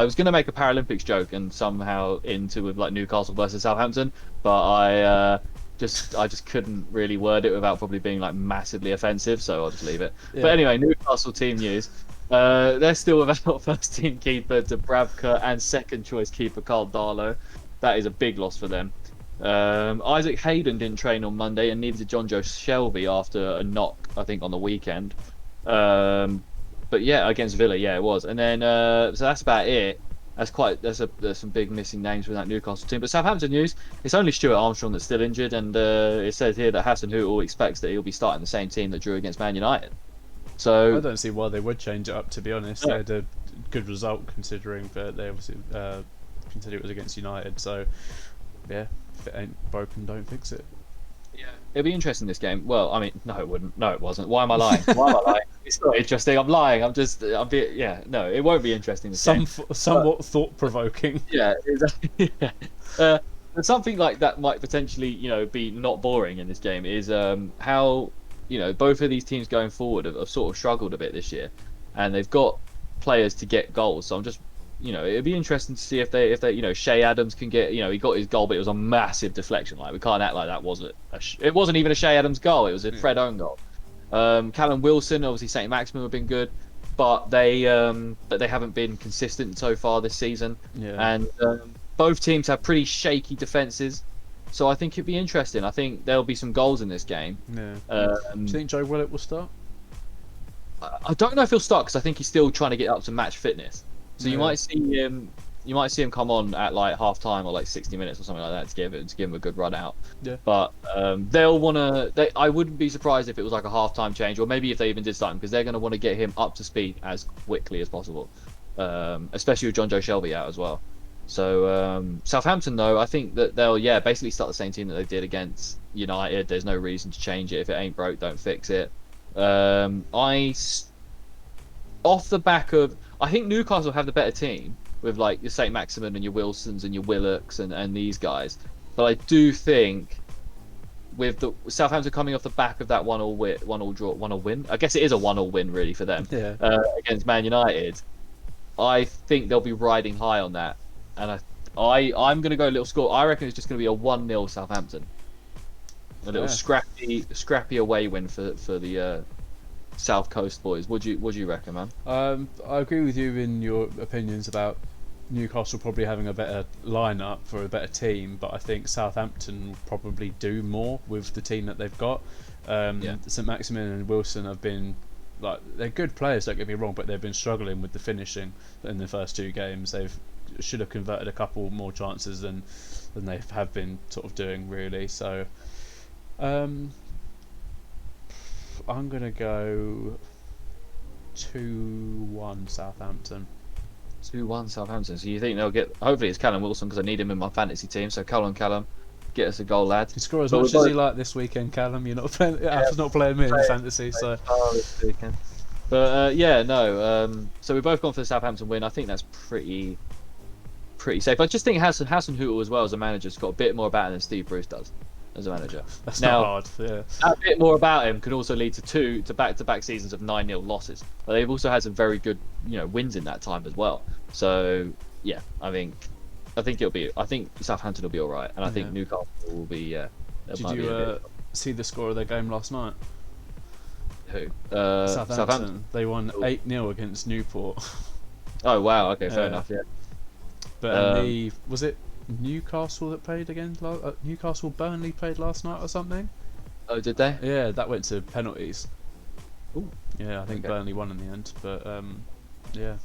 was going to make a Paralympics joke and somehow into with like Newcastle versus Southampton, but I just couldn't really word it without probably being like massively offensive, so I'll just leave it. Yeah. But anyway, Newcastle team news. They're still without first team keeper Dubravka and second choice keeper Carl Darlow. That is a big loss for them. Isaac Hayden didn't train on Monday, and neither did John Joe Shelby after a knock, I think, on the weekend. But yeah, against Villa, yeah, it was. And then so that's about it. There's some big missing names from that Newcastle team. But Southampton news, it's only Stuart Armstrong that's still injured, and it says here that Hassan Hüttl expects that he'll be starting the same team that drew against Man United. So I don't see why they would change it up. To be honest, they had a good result considering, but they obviously consider it was against United. So yeah, if it ain't broken, don't fix it. Yeah, it'll be interesting this game. Well, I mean, no, it wouldn't. No, it wasn't. Why am I lying? Why am I lying? It's not interesting. I'm lying. Yeah, no, it won't be interesting. Somewhat thought-provoking. Yeah, exactly. Yeah. But something like that might potentially, be not boring in this game is how, both of these teams going forward have sort of struggled a bit this year, and they've got players to get goals. So I'm just, it'd be interesting to see if they, Shea Adams can get, he got his goal, but it was a massive deflection. Like, we can't act like that wasn't it wasn't even a Shea Adams goal. It was a Fred own goal. Callum Wilson, obviously St. Maximin have been good, but they haven't been consistent so far this season. Yeah. And both teams have pretty shaky defenses, so I think it'd be interesting. I think there'll be some goals in this game. Yeah. Do you think Joe Willett will start? I don't know if he'll start because I think he's still trying to get up to match fitness. So you might see him come on at like half time or like 60 minutes or something like that to give him a good run out. Yeah. But they'll want to. I wouldn't be surprised if it was like a half time change, or maybe if they even did start him, because they're going to want to get him up to speed as quickly as possible, especially with John Joe Shelby out as well. So Southampton, though, I think that they'll basically start the same team that they did against United. There's no reason to change it. If it ain't broke, don't fix it. Off the back of, I think Newcastle have the better team with like your St. Maximin and your Wilsons and your Willocks and these guys. But I do think with the Southampton coming off the back of that 1-1 win. I guess it is a 1-1 win really for them. Yeah. Against Man United. I think they'll be riding high on that. And I'm going to go a little score. I reckon it's just going to be a 1-0 Southampton. A little scrappy away win for the South Coast boys. What do you reckon, man? I agree with you in your opinions about Newcastle probably having a better lineup for a better team, but I think Southampton will probably do more with the team that they've got. St. Maximin and Wilson have been they're good players, don't get me wrong, but they've been struggling with the finishing in the first two games. Should have converted a couple more chances than they have been sort of doing, really. So I'm gonna go 2-1 Southampton. 2-1 Southampton. So you think they'll get? Hopefully it's Callum Wilson, because I need him in my fantasy team. So Callum, get us a goal, lad. You score as much as you like this weekend, Callum. You're not playing. Not playing me in fantasy, so. This weekend. But so we've both gone for the Southampton win. I think that's pretty safe. I just think Hassan Hüttl as well as a manager has got a bit more about him than Steve Bruce does as a manager. That's not hard. Yeah. A bit more about him could also lead to back-to-back seasons of 9-0 losses. But they've also had some very good wins in that time as well. So yeah, I think Southampton will be all right, and I think Newcastle will be. Did you see the score of their game last night? Who? Southampton. They won 8-0 against Newport. Oh wow! Okay, fair enough. Yeah. But was it Newcastle that played again? Newcastle Burnley played last night or something? Oh, did they? Yeah, that went to penalties. Ooh. Yeah, I think Burnley won in the end. But yeah.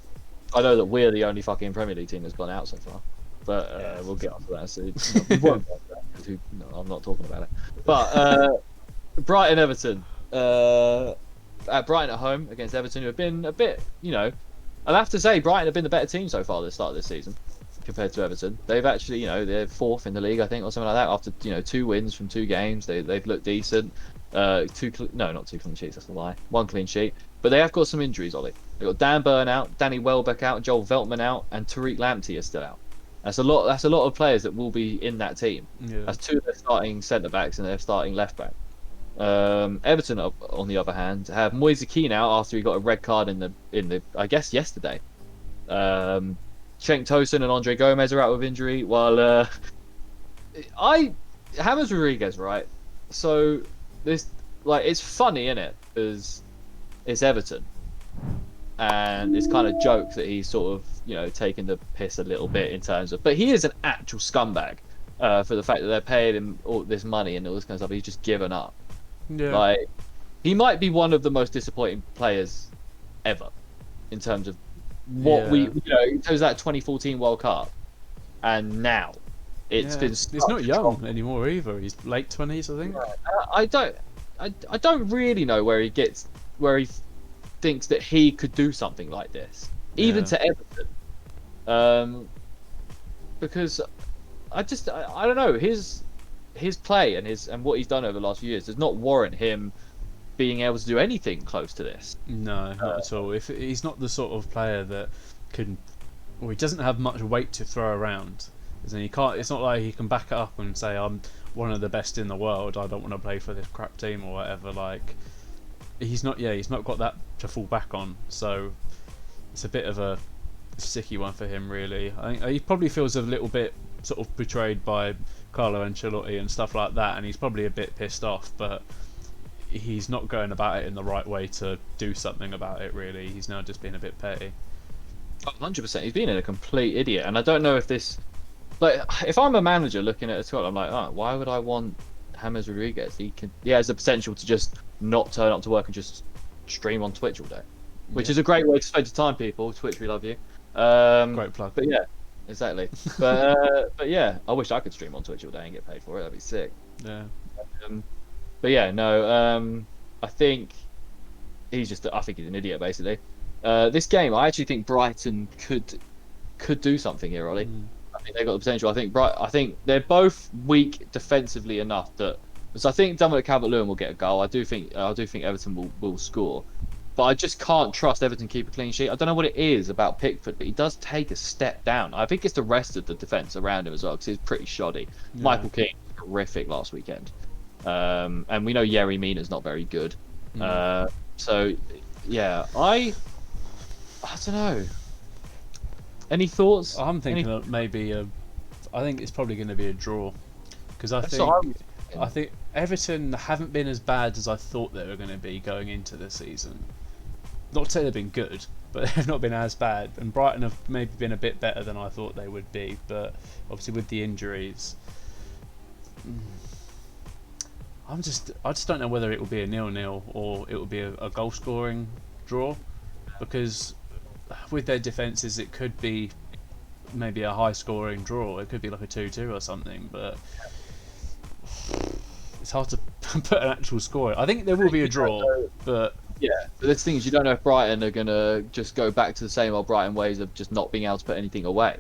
I know that we're the only fucking Premier League team that's gone out so far, but we'll get onto that soon. We won't go into that, 'cause I'm not talking about it. But Brighton Everton. At Brighton at home against Everton, who have been a bit, I'd have to say Brighton have been the better team so far at the start of this season compared to Everton. They've actually, they're fourth in the league, I think, or something like that. After 2 wins from 2 games, they've looked decent. Not 2 clean sheets, that's a lie. 1 clean sheet, but they have got some injuries, Ollie. They've got Dan Burn out, Danny Welbeck out, Joel Veltman out, and Tariq Lamptey is still out. That's a lot of players that will be in that team. Yeah. That's 2 of their starting centre backs and their starting left back. Everton, on the other hand, have Moise Keane out after he got a red card in the I guess yesterday. Cenk Tosun and Andre Gomez are out with injury, while James Rodriguez, right? so this like it's funny, isn't it? Because it's Everton, and it's kind of jokes that he's sort of taking the piss a little bit in terms of, but he is an actual scumbag for the fact that they're paying him all this money and all this kind of stuff. He's just given up. Yeah. Like he might be one of the most disappointing players ever in terms of what we in terms of that 2014 World Cup, and now it's been. He's not young anymore either. He's late 20s, I think. I don't really know where he thinks that he could do something like this, even to Everton, because I don't know, his play and what he's done over the last few years does not warrant him being able to do anything close to this. No, not at all. If he's not the sort of player that can, or he doesn't have much weight to throw around, and he can't. It's not like he can back it up and say, "I'm one of the best in the world. I don't want to play for this crap team or whatever." Like, he's not got that to fall back on. So it's a bit of a sticky one for him, really. I think he probably feels a little bit sort of betrayed by Carlo Ancelotti and stuff like that, and he's probably a bit pissed off, but he's not going about it in the right way to do something about it, really. He's now just being a bit petty. 100%. He's being a complete idiot, and I don't know if this, like, if I'm a manager looking at a squad, I'm like, oh, why would I want James Rodriguez? He has the potential to just not turn up to work and just stream on Twitch all day, which is a great way to spend your time, people. Twitch, we love you. Great plug. But yeah, exactly. But yeah, I wish I could stream on Twitch all day and get paid for it. That'd be sick. Yeah. But yeah, no. I think he's an idiot, basically. This game, I actually think Brighton could do something here, Ollie. I think they've got the potential. I think they're both weak defensively enough that. So I think Dominic Calvert-Lewin will get a goal. I do think Everton will score, but I just can't trust Everton keep a clean sheet. I don't know what it is about Pickford, but he does take a step down. I think it's the rest of the defence around him as well, because he's pretty shoddy. Yeah. Michael Keane was horrific last weekend, and we know Yerry Mina's not very good. So yeah, I don't know. Any thoughts? I'm thinking that maybe I think it's probably going to be a draw, because I think Everton haven't been as bad as I thought they were going to be going into the season. Not to say they've been good, but they've not been as bad. And Brighton have maybe been a bit better than I thought they would be. But obviously with the injuries, I just don't know whether it will be a 0-0 or it will be a goal scoring draw, because with their defences it could be maybe a high scoring draw. It could be like a 2-2 or something, but it's hard to put an actual score. I think there will be a draw, but yeah. But the thing is, you don't know if Brighton are gonna just go back to the same old Brighton ways of just not being able to put anything away.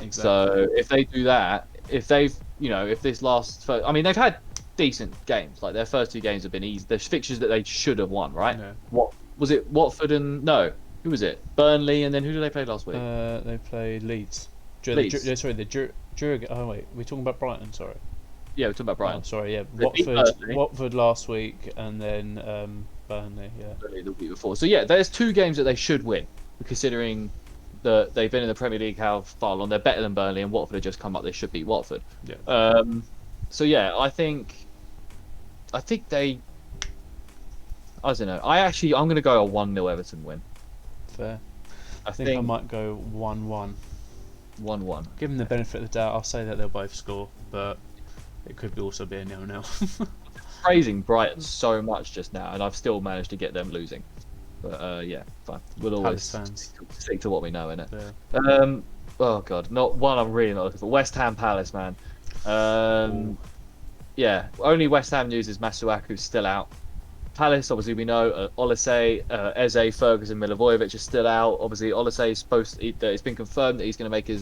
Exactly. So if they do that, if they've, if this I mean, they've had decent games. Like their first two games have been easy. There's fixtures that they should have won, right? Yeah. What was it? Watford and who was it? Burnley, and then who did they play last week? They played Leeds. Oh wait, we're talking about Brighton. Sorry. Yeah, we're talking about Brighton. Oh, sorry, yeah. Watford last week, and then Burnley, yeah. Burnley the week before. So yeah, there's two games that they should win, considering that they've been in the Premier League how far long. They're better than Burnley, and Watford have just come up. They should beat Watford. Yeah. So yeah, I think they. I don't know. I'm going to go a 1-0 Everton win. Fair. I think I might go 1-1. 1-1. Given the benefit of the doubt, I'll say that they'll both score, but it could also be a 0-0. Praising Brighton so much just now, and I've still managed to get them losing. But yeah, fine. We'll always stick to what we know, innit? Yeah. Oh god, not one. I'm really not looking for West Ham Palace, man. Yeah, only West Ham news is Masuaku's still out. Palace, obviously, we know Olise, Eze, Ferguson, Milivojevic are still out. Obviously, Olise is it's been confirmed that he's going to make his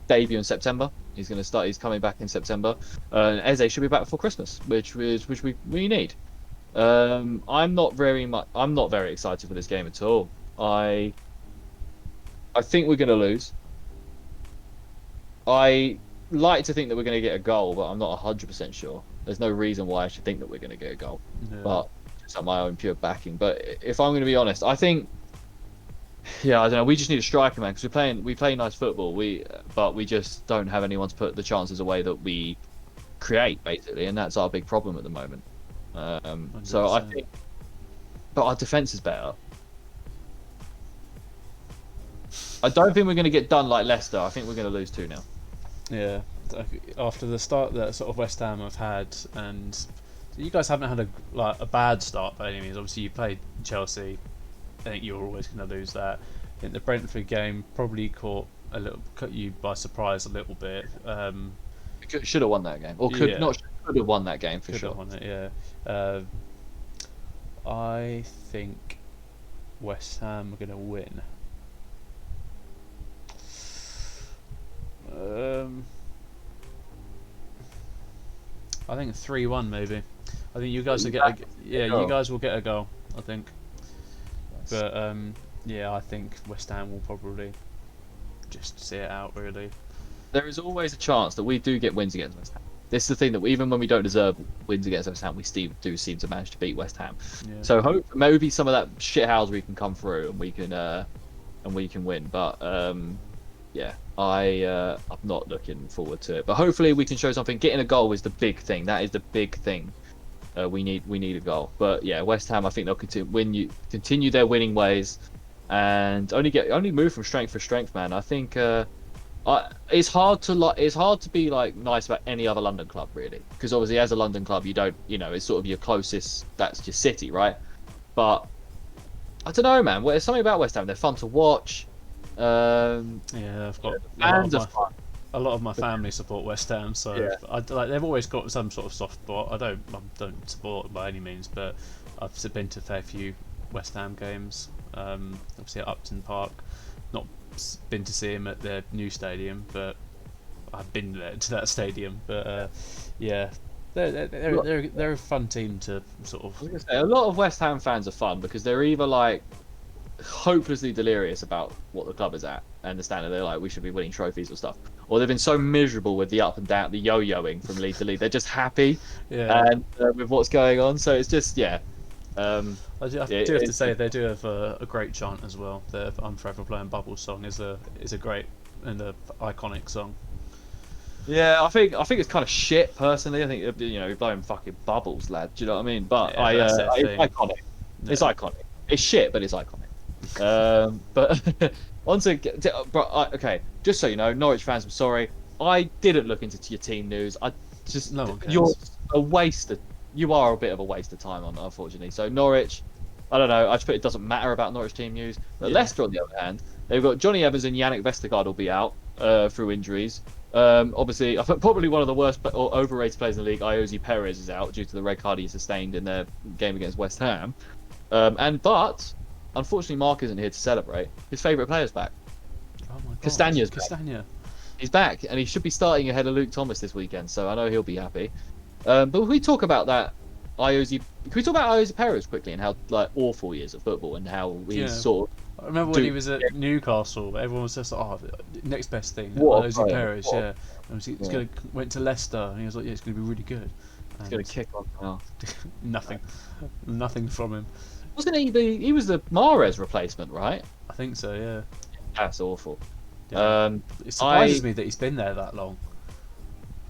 debut in September. He's going to start. He's coming back in September. And Eze should be back before Christmas, which we need. I'm not very excited for this game at all. I think we're going to lose. I like to think that we're going to get a goal, but I'm not 100% sure. There's no reason why I should think that we're going to get a goal. No. But it's on my own pure backing. But if I'm going to be honest, I think, I don't know. We just need a striker, man, because we play nice football. But we just don't have anyone to put the chances away that we create basically, and that's our big problem at the moment. So I think, but our defense is better. I don't think we're going to get done like Leicester. I think we're going to lose 2-0. Yeah, after the start that sort of West Ham have had, and you guys haven't had a bad start by any means. Obviously, you played Chelsea. I think you're always going to lose that. I think the Brentford game probably caught you by surprise a little bit. Should have won that game, or could have won that game for sure. Could have won it, yeah. I think West Ham are going to win. I think 3-1 maybe. I think you guys will get you guys will get a goal, I think. But I think West Ham will probably just see it out really. There is always a chance that we do get wins against West Ham. This is the thing, that even when we don't deserve wins against West Ham, we still do seem to manage to beat West Ham. Yeah. So maybe some of that shithousery can come through and we can win. But I'm not looking forward to it. But hopefully we can show something. Getting a goal is the big thing. That is the big thing. We need a goal. But yeah, West Ham, I think they'll continue their winning ways, and only move from strength to strength, man. I think it's hard to be like nice about any other London club really, because obviously as a London club you don't, it's sort of your closest, that's your city, right? But I don't know, man. There's something about West Ham. They're fun to watch. I've got a lot of my family support West Ham, so they've always got some sort of soft spot. I don't support by any means, but I've been to a fair few West Ham games. Obviously at Upton Park, not been to see him at their new stadium, but I've been there to that stadium. But they're a fun team to sort of. I was gonna say, a lot of West Ham fans are fun because they're either like hopelessly delirious about what the club is at, and understand that they're like, we should be winning trophies or stuff, or they've been so miserable with the up and down, the yo-yoing from league to league, they're just happy and with what's going on. So it's just I do have to say they do have a great chant as well. The "I'm Forever Blowing Bubbles" song is a great and a iconic song. Yeah, I think it's kind of shit personally. I think you're blowing fucking bubbles, lad. Do you know what I mean? But it's iconic. Yeah. It's iconic. It's shit, but it's iconic. But okay, just so you know, Norwich fans, I'm sorry, I didn't look into your team news. You're a waste. You are a bit of a waste of time on, unfortunately. So Norwich, I don't know. I just put it doesn't matter about Norwich team news. But Leicester, on the other hand, they've got Johnny Evans and Yannick Vestergaard will be out through injuries. Obviously, I think probably one of the worst or overrated players in the league, Iosi Perez, is out due to the red card he sustained in their game against West Ham. But unfortunately, Mark isn't here to celebrate. His favourite player's back. Oh my God, Castagna's back. Castagna. He's back, and he should be starting ahead of Luke Thomas this weekend. So I know he'll be happy. But if we talk about that, can we talk about Iosi Perez quickly and how awful he is at football and how he's sort of. I remember when he was at Newcastle, everyone was just like, next best thing, Iosi Perez, And he went to Leicester, and he was like, it's going to be really good. He's going to kick on now. Nothing from him. Wasn't he? He was the Mahrez replacement, right? I think so, yeah. That's awful. Yeah. It surprises me that he's been there that long,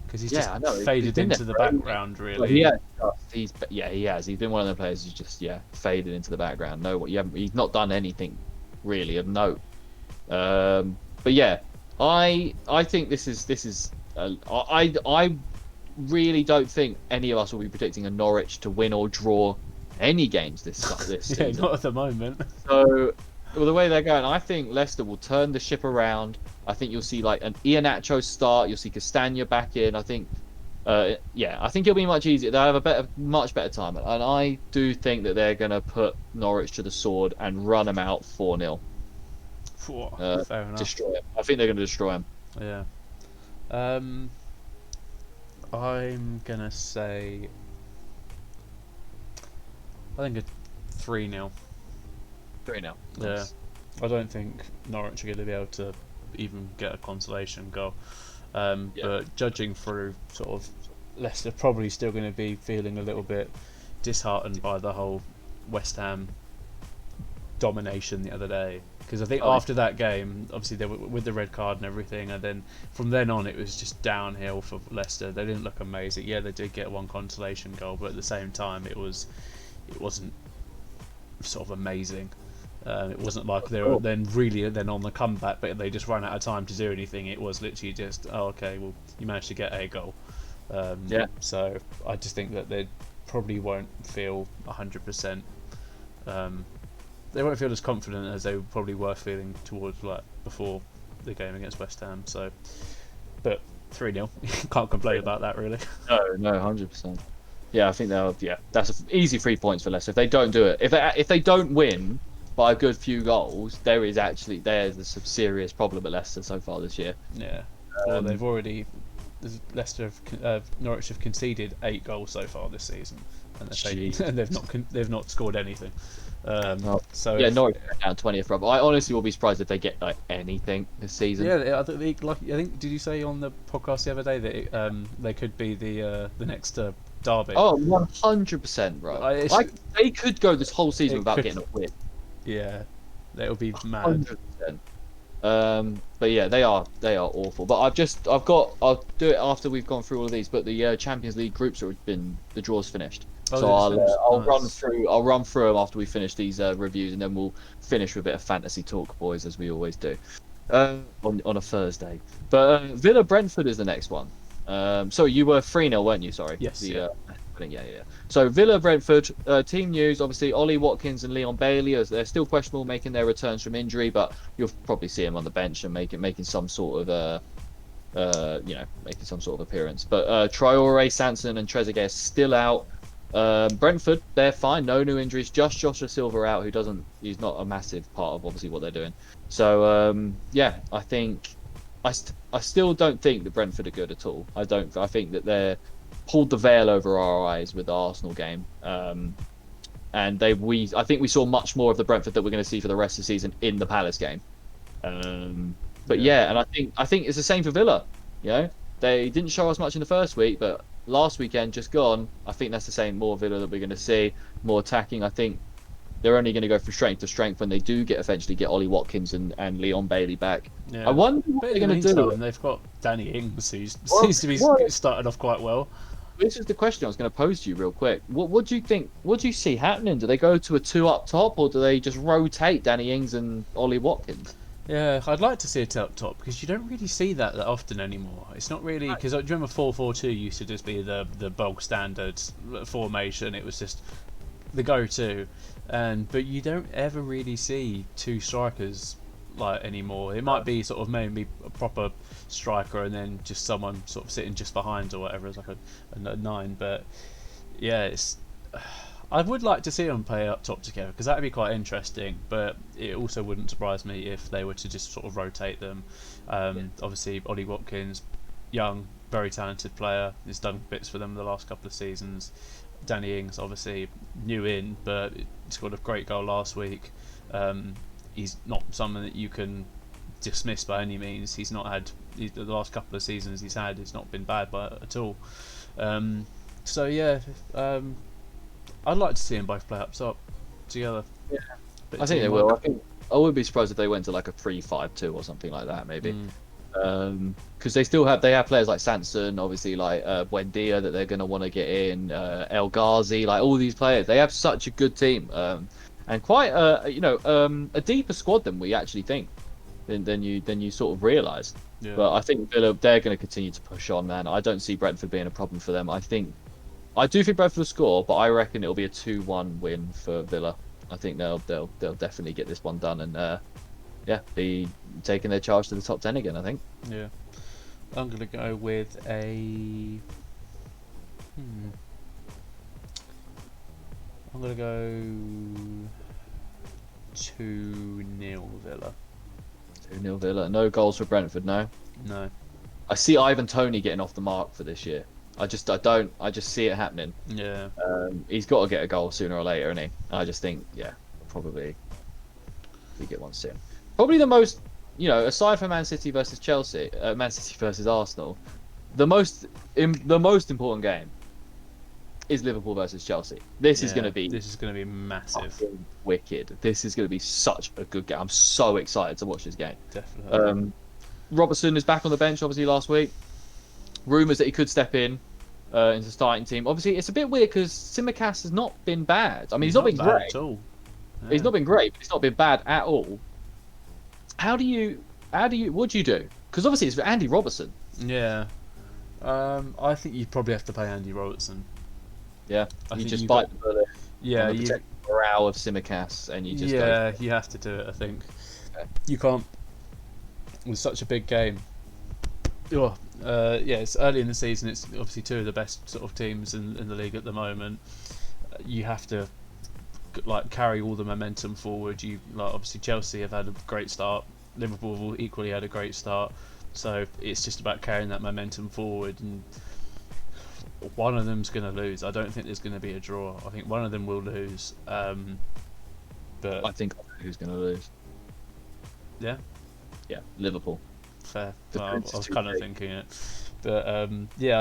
because he's just faded into the background, really. Well, he has. He's been one of the players who's just faded into the background. He's not done anything really of note. But yeah, I think this is. I really don't think any of us will be predicting a Norwich to win or draw any games this season. Not at the moment. So, the way they're going, I think Leicester will turn the ship around. I think you'll see like an Iheanacho start. You'll see Castagna back in. I think, I think it'll be much easier. They'll have a much better time, and I do think that they're going to put Norwich to the sword and run them out 4-0. Fair enough. Destroy him. I think they're going to destroy him. Yeah. I'm gonna say, I think a 3-0. 3-0. Yeah. I don't think Norwich are going to be able to even get a consolation goal. But judging through sort of Leicester, probably still going to be feeling a little bit disheartened by the whole West Ham domination the other day. Because I think after that game, obviously they were with the red card and everything, and then from then on it was just downhill for Leicester. They didn't look amazing. Yeah, they did get one consolation goal, but at the same time it wasn't sort of amazing. It wasn't like they were then on the comeback, but they just ran out of time to do anything. It was literally just, oh, okay, well, you managed to get a goal. So I just think that they probably won't feel 100%. They won't feel as confident as they probably were feeling towards like before the game against West Ham. So, but 3-0, can't complain about that really. No, 100%. Yeah, I think that's an easy 3 points for Leicester. If they don't do it, if they don't win by a good few goals, there's a serious problem at Leicester so far this year. Yeah, well, Norwich have conceded 8 goals so far this season, and they've not scored anything. So yeah, Norwich down 20th rub. I honestly will be surprised if they get like anything this season. Yeah, I think did you say on the podcast the other day that they could be the next derby? Oh, 100%, bro. They could go this whole season without getting a win. Yeah, that would be mad. 100%. But yeah, they are awful. But I'll do it after we've gone through all of these. But the Champions League groups the draw's finished. So I'll run through them after we finish these reviews, and then we'll finish with a bit of fantasy talk, boys, as we always do on a Thursday. But Villa Brentford is the next one. So you were 3-0, weren't you? Sorry. Yes. Yeah. So Villa Brentford team news. Obviously, Ollie Watkins and Leon Bailey, as they're still questionable, making their returns from injury, but you'll probably see them on the bench and making some sort of making some sort of appearance. But Traore, Sanson, and Trezeguet are still out. Brentford, they're fine, no new injuries, just Joshua Silva out, he's not a massive part of obviously what they're doing. So I think I still don't think that Brentford are good at all. I think that they're pulled the veil over our eyes with the Arsenal game. And I think we saw much more of the Brentford that we're going to see for the rest of the season in the Palace game. And I think it's the same for Villa. You know, they didn't show us much in the first week, but last weekend just gone, I think that's the same. More Villa that we're going to see, more attacking. I think they're only going to go from strength to strength when they do eventually get Ollie Watkins and Leon Bailey back. Yeah. I wonder what they're going to do. They've got Danny Ings, who seems to be starting off quite well. This is the question I was going to pose to you real quick. What do you think? What do you see happening? Do they go to a 2 up top, or do they just rotate Danny Ings and Ollie Watkins? Yeah, I'd like to see it up top, because you don't really see that often anymore. It's not really, because do you remember 4-4-2 used to just be the bog standard formation. It was just the go-to, but you don't ever really see 2 strikers like anymore. It might be sort of maybe a proper striker and then just someone sort of sitting just behind or whatever as like a 9. But yeah, I would like to see them play up top together, because that would be quite interesting, but it also wouldn't surprise me if they were to just sort of rotate them. Obviously, Ollie Watkins, young, very talented player, has done bits for them the last couple of seasons. Danny Ings, obviously, new in, but he scored a great goal last week. He's not someone that you can dismiss by any means. He's not had the last couple of seasons it's not been bad at all. I'd like to see them both play up top together. Yeah, I think they will. I would be surprised if they went to like a 3-5-2 or something like that, maybe. Because they have players like Sanson, obviously like Buendia that they're going to want to get in, El Ghazi, like all these players. They have such a good team, and quite a deeper squad than we actually think, than you sort of realise. Yeah. But I think Villa, they're going to continue to push on, man. I don't see Brentford being a problem for them. I do think Brentford will score, but I reckon it'll be a 2-1 win for Villa. I think they'll definitely get this one done and be taking their charge to the top 10 again, I think. Yeah. I'm going to go with a... I'm going to go 2-0 Villa. 2-0 Villa. No goals for Brentford, no? No. I see Ivan Toney getting off the mark for this year. I just see it happening. Yeah. He's got to get a goal sooner or later, isn't he? I just think, probably we get one soon. Probably the most, aside from Man City versus Chelsea, Man City versus Arsenal, the most important game is Liverpool versus Chelsea. This is going to be massive. Wicked. This is going to be such a good game. I'm so excited to watch this game. Definitely. Robertson is back on the bench, obviously, last week. Rumours that he could step in into the starting team. Obviously, it's a bit weird because Tsimikas has not been bad. I mean, he's not been great at all. Yeah. He's not been great, but he's not been bad at all. What do you do? Because obviously it's for Andy Robertson. Yeah. I think you probably have to play Andy Robertson. Yeah. You just bite the bullet. Yeah. You protect the morale of Tsimikas, and you just go. You have to do it. I think. Okay. You can't. With such a big game. It's early in the season. It's obviously two of the best sort of teams in the league at the moment. You have to carry all the momentum forward. Obviously Chelsea have had a great start. Liverpool have equally had a great start. So it's just about carrying that momentum forward, and one of them's going to lose. I don't think there's going to be a draw. I think one of them will lose. But I think who's going to lose? Yeah. Yeah, Liverpool. Fair. Well, I was kind of thinking it, but I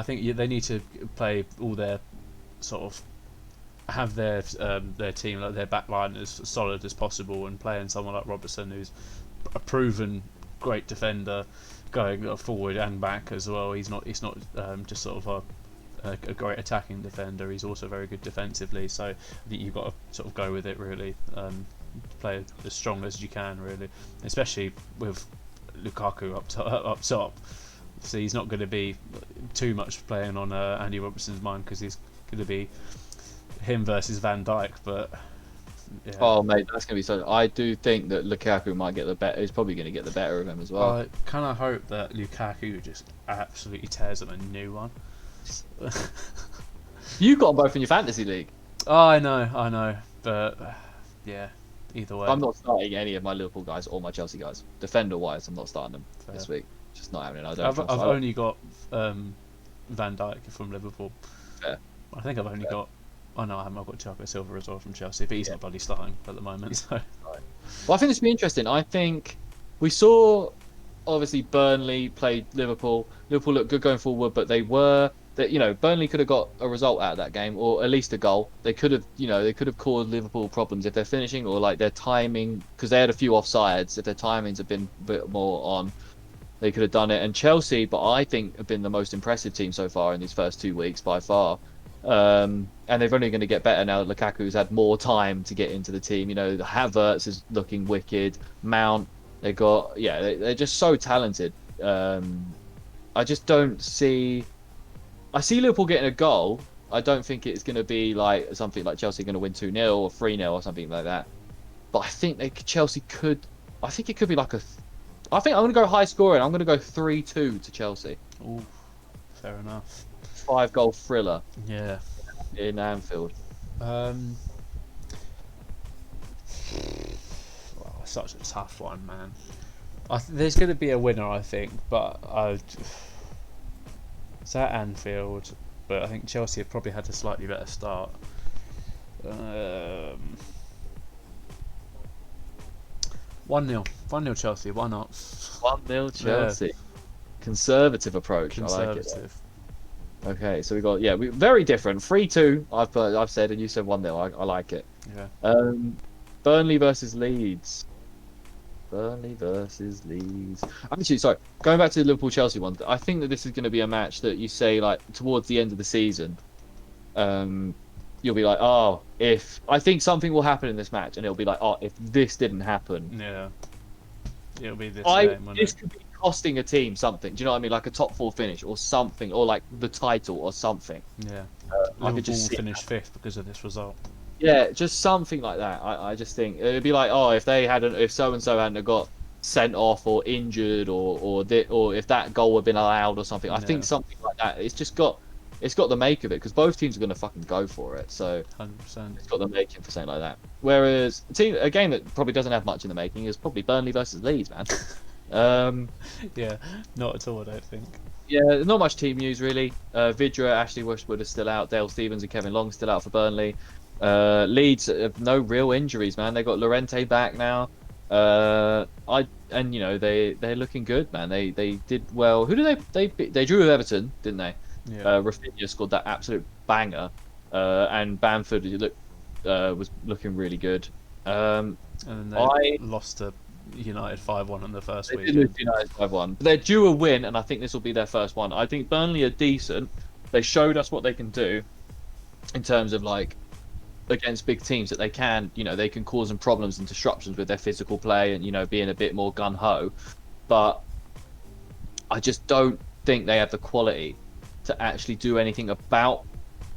think they need to play all their sort of have their team, like their back line, as solid as possible, and playing someone like Robertson, who's a proven great defender, going forward and back as well. He's not just sort of a great attacking defender. He's also very good defensively. So I think you've got to sort of go with it really. Play as strong as you can really, especially with Lukaku up top. So he's not going to be too much playing on Andy Robertson's mind, because he's going to be him versus Van Dijk. But yeah. Oh mate, that's going to be so. I do think that Lukaku might get the better. He's probably going to get the better of him as well. I kind of hope that Lukaku just absolutely tears him a new one. You got them both in your fantasy league. Oh, I know, but yeah. Either way, I'm not starting any of my Liverpool guys or my Chelsea guys. Defender-wise, I'm not starting them this week. Just not having it. I've only got Van Dijk from Liverpool. Fair. I think I've only got. Oh no, I haven't. I've got Thiago Silva as well from Chelsea, but he's not bloody starting at the moment. So. Well, I think this will be interesting. I think we saw, obviously, Burnley played Liverpool. Liverpool looked good going forward, but Burnley could have got a result out of that game, or at least a goal. They could have caused Liverpool problems if they're finishing, or like their timing, because they had a few offsides. If their timings had been a bit more on, they could have done it. And Chelsea, but I think, have been the most impressive team so far in these first 2 weeks by far. And they're only going to get better now. Lukaku's had more time to get into the team. Havertz is looking wicked. Mount, they're just so talented. I just don't see. I see Liverpool getting a goal. I don't think it's going to be like something like Chelsea going to win 2-0 or 3-0 or something like that. But I think Chelsea could. I think it could be like I think I'm going to go high scoring. I'm going to go 3-2 to Chelsea. Ooh, fair enough. 5-goal thriller. Yeah. In Anfield. Such a tough one, man. There's going to be a winner, I think, but it's at Anfield, but I think Chelsea have probably had a slightly better start. 1-0 Chelsea, why not? 1-0 Chelsea. Yeah. Conservative approach. I like it. Okay, so we got very different. 3-2. I've said, and you said 1-0. I like it. Yeah. Burnley versus Leeds. Actually, sorry. Going back to the Liverpool-Chelsea one, I think that this is going to be a match that you say, like, towards the end of the season, you'll be like, I think something will happen in this match, and it'll be like, if this didn't happen. Yeah. It'll be this game, this could be costing a team something. Do you know what I mean? Like a top 4 finish or something, or like the title or something. Yeah. Liverpool will finish 5th because of this result. Yeah, just something like that. I just think it'd be like, if so and so hadn't got sent off or injured or if that goal had been allowed or something. I think something like that. It's got the make of it, because both teams are going to fucking go for it. So 100%. It's got the making for something like that. Whereas a game that probably doesn't have much in the making is probably Burnley versus Leeds, man. Yeah, not at all, I don't think. Yeah, not much team news really. Vidra, Ashley Westwood is still out. Dale Stevens and Kevin Long still out for Burnley. Leeds have no real injuries, man. They got Llorente back now. They're looking good, man. They did well. Who did they drew with Everton, didn't they? Yeah. Rafinha scored that absolute banger. and Bamford was looking really good. And then they lost to United 5-1 on the first they weekend. did lose to United 5-1. They're due a win, and I think this will be their first one. I think Burnley are decent. They showed us what they can do in terms of like against big teams, that they can, they can cause them problems and disruptions with their physical play and, being a bit more gung-ho. But I just don't think they have the quality to actually do anything about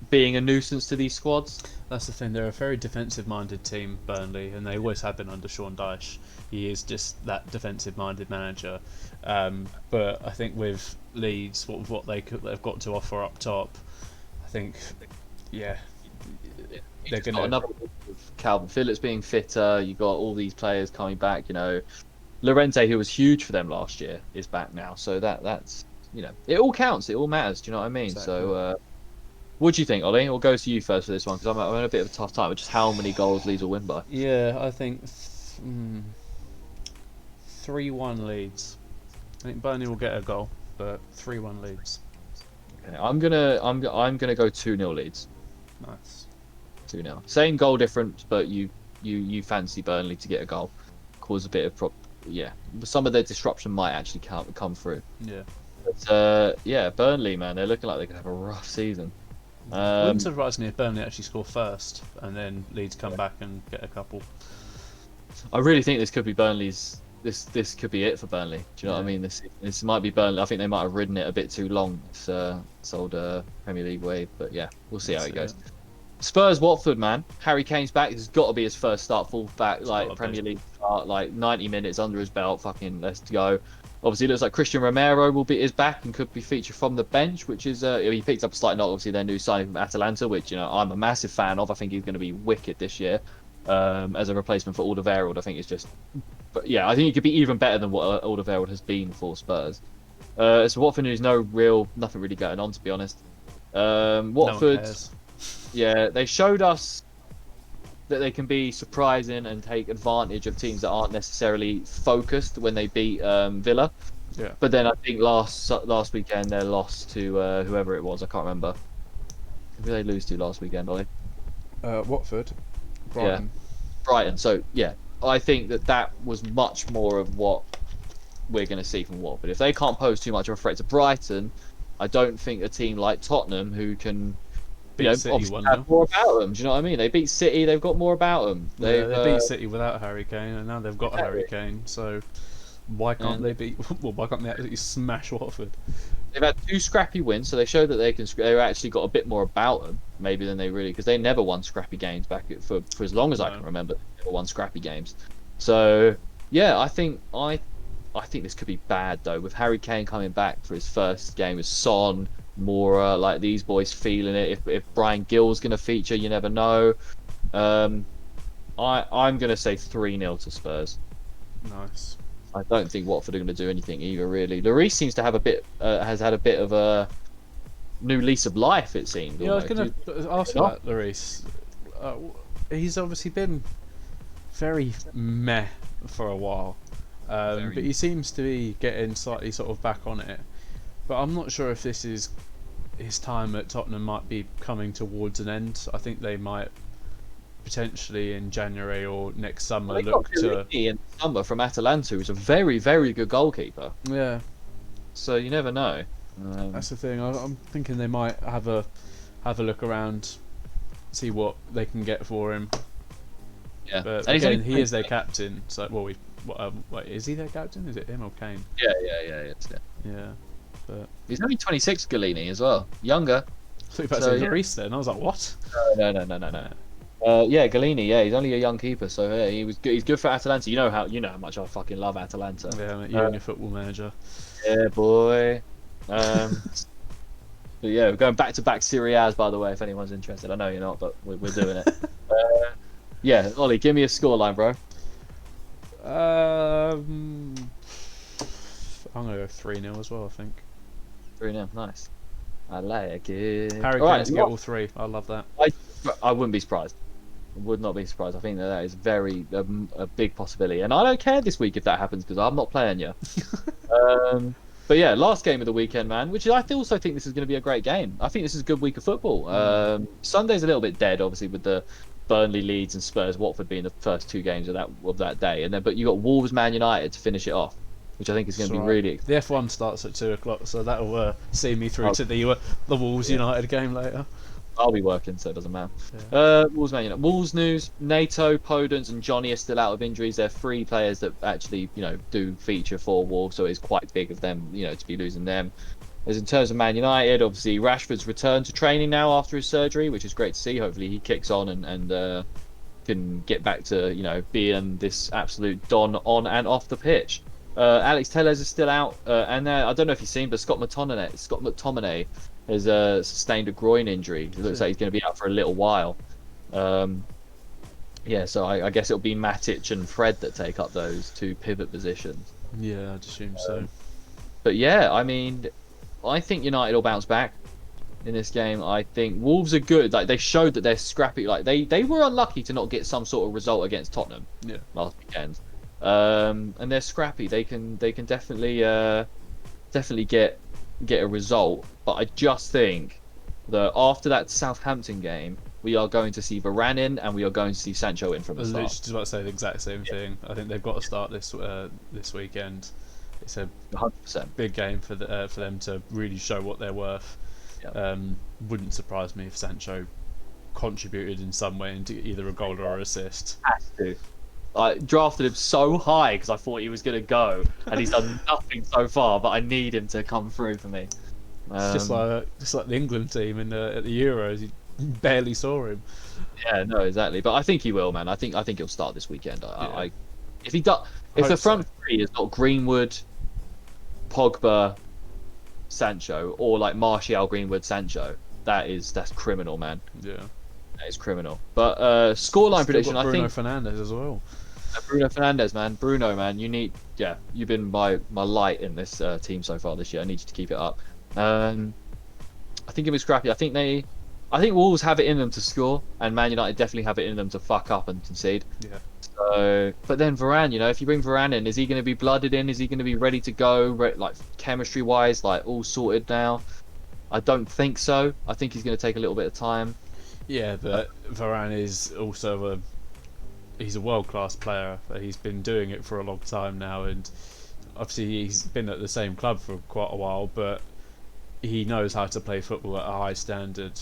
being a nuisance to these squads. That's the thing. They're a very defensive-minded team, Burnley, and they always have been under Sean Dyche. He is just that defensive-minded manager. But I think with Leeds, what they've got to offer up top, I think, yeah, they're going to. Another with Calvin Phillips being fitter. You got all these players coming back. Llorente, who was huge for them last year, is back now. So that's it all counts. It all matters. Do you know what I mean? Exactly. So. What do you think, Ollie? We'll go to you first for this one, because I'm in a bit of a tough time with just how many goals Leeds will win by. Yeah, I think 3-1 Leeds. I think Burnley will get a goal, but 3-1 Leeds. Okay, I'm gonna go 2-0 Leeds. Nice. 2-0. Same goal difference, but you fancy Burnley to get a goal, cause a bit of some of their disruption might actually come through. Yeah. But Burnley, man, they're looking like they could have a rough season. Wouldn't surprise me if Burnley actually score first and then Leeds come back and get a couple. I really think this could be Burnley's. This could be it for Burnley. Do you know what I mean? This might be Burnley. I think they might have ridden it a bit too long. This old Premier League wave, but yeah, we'll see how it goes. Spurs Watford, man. Harry Kane's back. This has got to be his first start full back, like Premier League start, like 90 minutes under his belt. Fucking let's go. Obviously, it looks like Christian Romero is back and could be featured from the bench, which is he picked up a slight knock. Obviously, their new signing from Atalanta, which I'm a massive fan of. I think he's going to be wicked this year as a replacement for Alderweireld. I think it's just, but yeah, I think he could be even better than what Alderweireld has been for Spurs. So Watford is nothing really going on, to be honest. Watford, yeah, they showed us that they can be surprising and take advantage of teams that aren't necessarily focused when they beat Villa. Yeah. But then I think last weekend they lost to whoever it was. I can't remember. Who did they lose to last weekend, Ollie? Watford. Brighton. Yeah. Brighton. So yeah, I think that was much more of what we're going to see from Watford. If they can't pose too much of a threat to Brighton, I don't think a team like Tottenham, who can obviously have more about them. Do you know what I mean? They beat City. They've got more about them. They beat City without Harry Kane, and now they've got Harry Kane. So why can't they beat? Well, why can't they actually smash Watford? They've had 2 scrappy wins, so they showed that they've actually got a bit more about them, maybe than they really, because they never won scrappy games back for as long as I can remember. They never won scrappy games. So yeah, I think this could be bad though, with Harry Kane coming back for his first game with Son, Mora, like these boys feeling it. If Brian Gill's going to feature, you never know. I'm going to say 3-0 to Spurs. Nice. I don't think Watford are going to do anything either, really. Lloris seems to have has had a bit of a new lease of life, it seems. Yeah, almost. I was going to ask about Lloris. He's obviously been very meh for a while, but he seems to be getting slightly sort of back on it. But I'm not sure if this is his time at Tottenham might be coming towards an end. I think they might potentially in January or next summer look to in summer from Atalanta, who's a very, very good goalkeeper. Yeah. So you never know. That's the thing. I'm thinking they might have a look around, see what they can get for him. Yeah. But again, he is their captain. So wait, is he their captain? Is it him or Kane? Yeah. Yeah. But he's only 26, Galini, as well. Younger. I thought you were about to say Lloris then. I was like, what? No. Yeah, Galini. Yeah, he's only a young keeper, so yeah, he's good for Atalanta. You know how much I fucking love Atalanta. Yeah, mate, you and your football manager. Yeah, boy. But yeah, we're going back-to-back Serie A's, by the way, if anyone's interested. I know you're not, but we're doing it. Yeah, Ollie, give me a scoreline, bro. I'm gonna go 3-0 as well. I think. 3-0, nice. I like it. Harry Kane to get all 3. I love that. I wouldn't be surprised. I would not be surprised. I think that is very a big possibility, and I don't care this week if that happens because I'm not playing you. But yeah, last game of the weekend, man. Which I also think this is going to be a great game. I think this is a good week of football. Sunday's a little bit dead, obviously, with the Burnley, Leeds, and Spurs, Watford being the first 2 games of that day, and then but you got Wolves, Man United to finish it off, which I think is going to be really exciting. The F1 starts at 2 o'clock, so that'll see me through to the Wolves United game later. I'll be working, so it doesn't matter. Wolves, Man United. Wolves news: Nato, Podence, and Johnny are still out of injuries. They're 3 players that actually, do feature for Wolves, so it's quite big of them, to be losing them. As in terms of Man United, obviously Rashford's returned to training now after his surgery, which is great to see. Hopefully he kicks on and can get back to being this absolute don on and off the pitch. Alex Telles is still out, and I don't know if you've seen, but Scott McTominay has sustained a groin injury. It looks like he's going to be out for a little while. So I guess it'll be Matic and Fred that take up those 2 pivot positions. Yeah, I'd assume so. But yeah, I mean, I think United will bounce back in this game. I think Wolves are good. Like, they showed that they're scrappy. Like, they were unlucky to not get some sort of result against Tottenham last weekend. And they're scrappy. They can definitely get a result. But I just think that after that Southampton game, we are going to see Varane in, and we are going to see Sancho in from the start. I was just about to say the exact same thing. I think they've got to start this weekend. It's a 100%. big game for them to really show what they're worth. Wouldn't surprise me if Sancho contributed in some way into either a goal or an assist. Has to. I drafted him so high because I thought he was going to go, and he's done nothing so far. But I need him to come through for me. It's just like the England team at the Euros. You barely saw him. Yeah, no, exactly. But I think he will, man. I think he'll start this weekend. If he does, if the front three is not Greenwood, Pogba, Sancho, or like Martial, Greenwood, Sancho, that's criminal, man. Yeah, that is criminal. But scoreline prediction, I think Bruno Fernandes as well. Bruno Fernandes, man. Bruno, man. You've been my light in this team so far this year. I need you to keep it up. I think it was scrappy. I think Wolves have it in them to score, and Man United definitely have it in them to fuck up and concede. Yeah. So, but then Varane, if you bring Varane in, is he going to be blooded in? Is he going to be ready to go, like chemistry-wise, like all sorted now? I don't think so. I think he's going to take a little bit of time. Yeah, but Varane is also he's a world-class player. He's been doing it for a long time now, and obviously he's been at the same club for quite a while, but he knows how to play football at a high standard.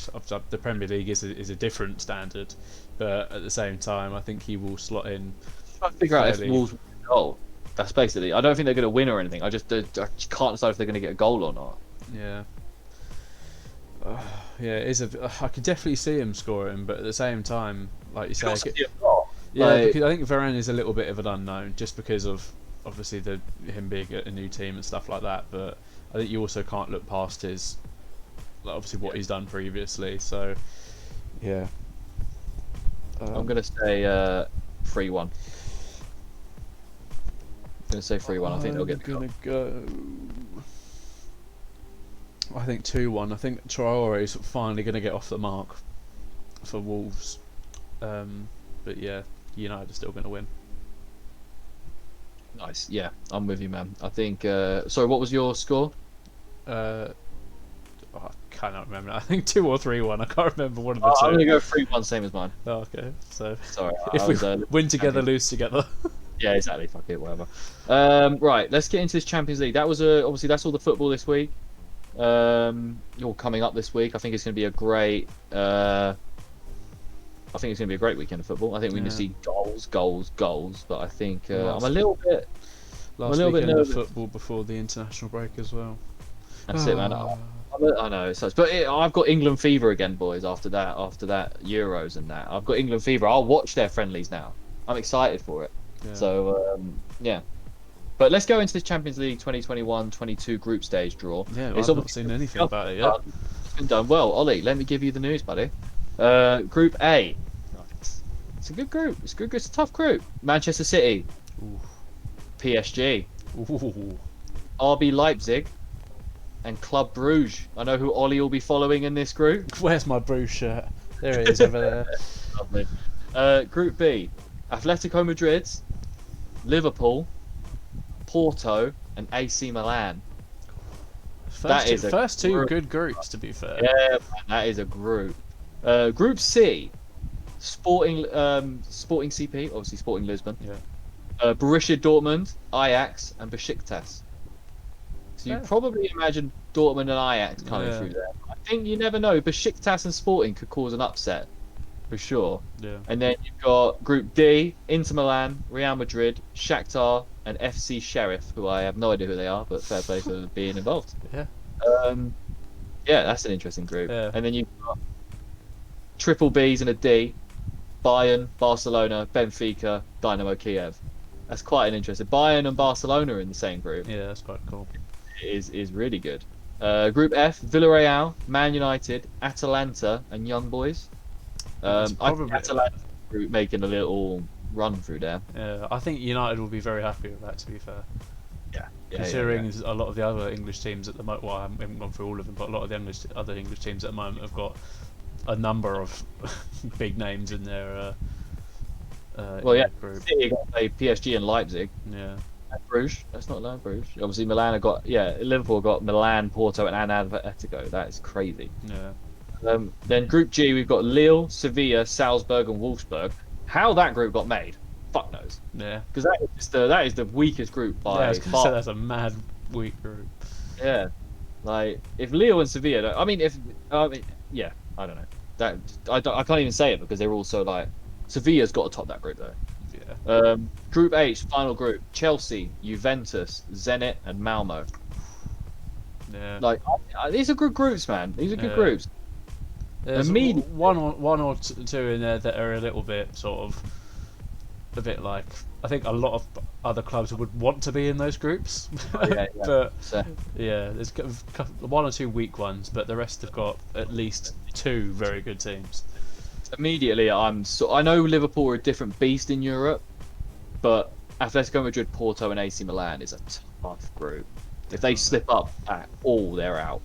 The Premier League is a different standard, but at the same time, I think he will slot in. Trying to figure out if Wolves will get a goal. That's basically. I don't think they're going to win or anything. I just can't decide if they're going to get a goal or not. Yeah. I could definitely see him scoring, but at the same time, like you say, because I think Varane is a little bit of an unknown, just because of obviously him being a new team and stuff like that. But I think you also can't look past his, obviously what he's done previously. So, yeah. I'm gonna say 3-1. I'm gonna say 3-1. I think they'll get the goal. Go. I think 2-1. I think Traore is finally going to get off the mark for Wolves. But yeah, United are still going to win. Nice. Yeah, I'm with you, man. I think. Sorry, what was your score? I cannot remember. I think 2 or 3-1. I can't remember one of the two. I'm going to go 3-1, same as mine. Oh, okay. So sorry. If we win together, lose together. Yeah, exactly. Fuck it, whatever. Right, let's get into this Champions League. That was obviously that's all the football this week. All coming up this week. I think it's going to be a great. I think it's going to be a great weekend of football. I think we're going to see goals. But I think I'm a little bit. Last weekend of football before the international break as well. That's it, man. I know it sucks, but I've got England fever again, boys. After that Euros and that, I've got England fever. I'll watch their friendlies now. I'm excited for it. Yeah. So yeah. But let's go into this Champions League 2021-22 group stage draw. Yeah, I've not seen anything about it yet. It's been done well. Ollie, let me give you the news, buddy. Group A. It's a good group. It's good. It's a tough group. Manchester City. Ooh. PSG. Ooh. RB Leipzig. And Club Bruges. I know who Ollie will be following in this group. Where's my Bruges shirt? There it is over there. Lovely. Group B. Atletico Madrid. Liverpool. Porto. And AC Milan. First two good groups, to be fair. Yeah, man, that is a group. Group C, Sporting CP, obviously Sporting Lisbon. Yeah. Borussia Dortmund, Ajax, and Besiktas. So you probably imagine Dortmund and Ajax coming through there. I think you never know. Besiktas and Sporting could cause an upset, for sure. Yeah. And then you've got Group D, Inter Milan, Real Madrid, Shakhtar, and FC Sheriff, who I have no idea who they are, but fair play for being involved. Yeah. Yeah, that's an interesting group. Yeah. And then you've got triple Bs and a D, Bayern, Barcelona, Benfica, Dynamo Kiev. That's quite an interesting. Bayern and Barcelona are in the same group. Yeah, that's quite cool. Is really good. Group F, Villarreal, Man United, Atalanta, and Young Boys. I think Atalanta group making a little run through there. Yeah, I think United will be very happy with that, to be fair. Yeah. Considering a lot of the other English teams at the moment, well, I haven't gone through all of them, but a lot of the other English teams at the moment have got a number of big names in their group. City got to play PSG and Leipzig. Yeah. And Bruges. That's not low Bruges. Obviously, Milan have got Liverpool got Milan, Porto, and Atletico. That is crazy. Yeah. Then Group G, we've got Lille, Sevilla, Salzburg, and Wolfsburg. How that group got made, fuck knows. Yeah. Because that is the weakest group by I was gonna say far. that's a mad weak group. Yeah. Like if Lille and Sevilla, I don't know. That I can't even say it because they're also like Sevilla's got to top that group though. Yeah. Group H, final group: Chelsea, Juventus, Zenit, and Malmo. Yeah. Like these are good groups, man. These are good groups. There's one or two in there that are a little bit a bit like, I think a lot of other clubs would want to be in those groups. But there's one or two weak ones, but the rest have got at least two very good teams. Immediately, I know Liverpool are a different beast in Europe, but Atletico Madrid, Porto, and AC Milan is a tough group. If they slip up at all, they're out.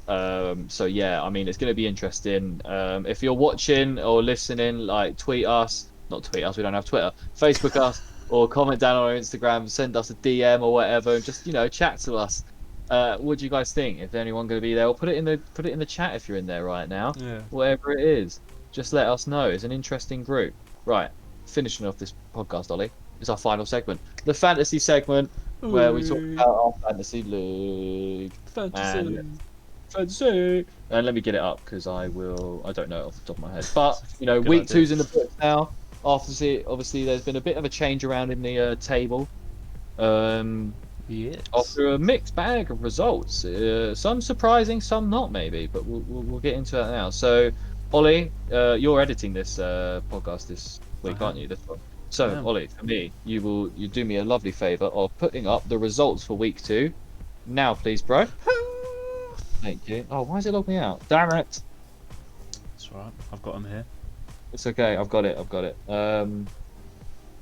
So yeah, I mean, it's going to be interesting. If you're watching or listening, like tweet us, not tweet us, we don't have Twitter, Facebook us, or comment down on our Instagram, send us a DM or whatever, and just chat to us. What do you guys think? If anyone going to be there, or put it in the chat if you're in there right now. Yeah. Whatever it is, just let us know. It's an interesting group. Right, finishing off this podcast, Ollie, is our final segment, the fantasy segment, where we talk about our fantasy league. Fantasy. And let me get it up because I don't know it off the top of my head. But week 2's in the book now. Obviously, there's been a bit of a change around in the table. Yes. After a mixed bag of results, some surprising, some not maybe, but we'll get into that now. So, Ollie, you're editing this podcast this week, aren't you? This one. So, Ollie, for me, you do me a lovely favour of putting up the results for week 2. Now, please, bro. Thank you. Oh, why is it logged me out? Damn it! That's right. I've got them here. It's okay. I've got it.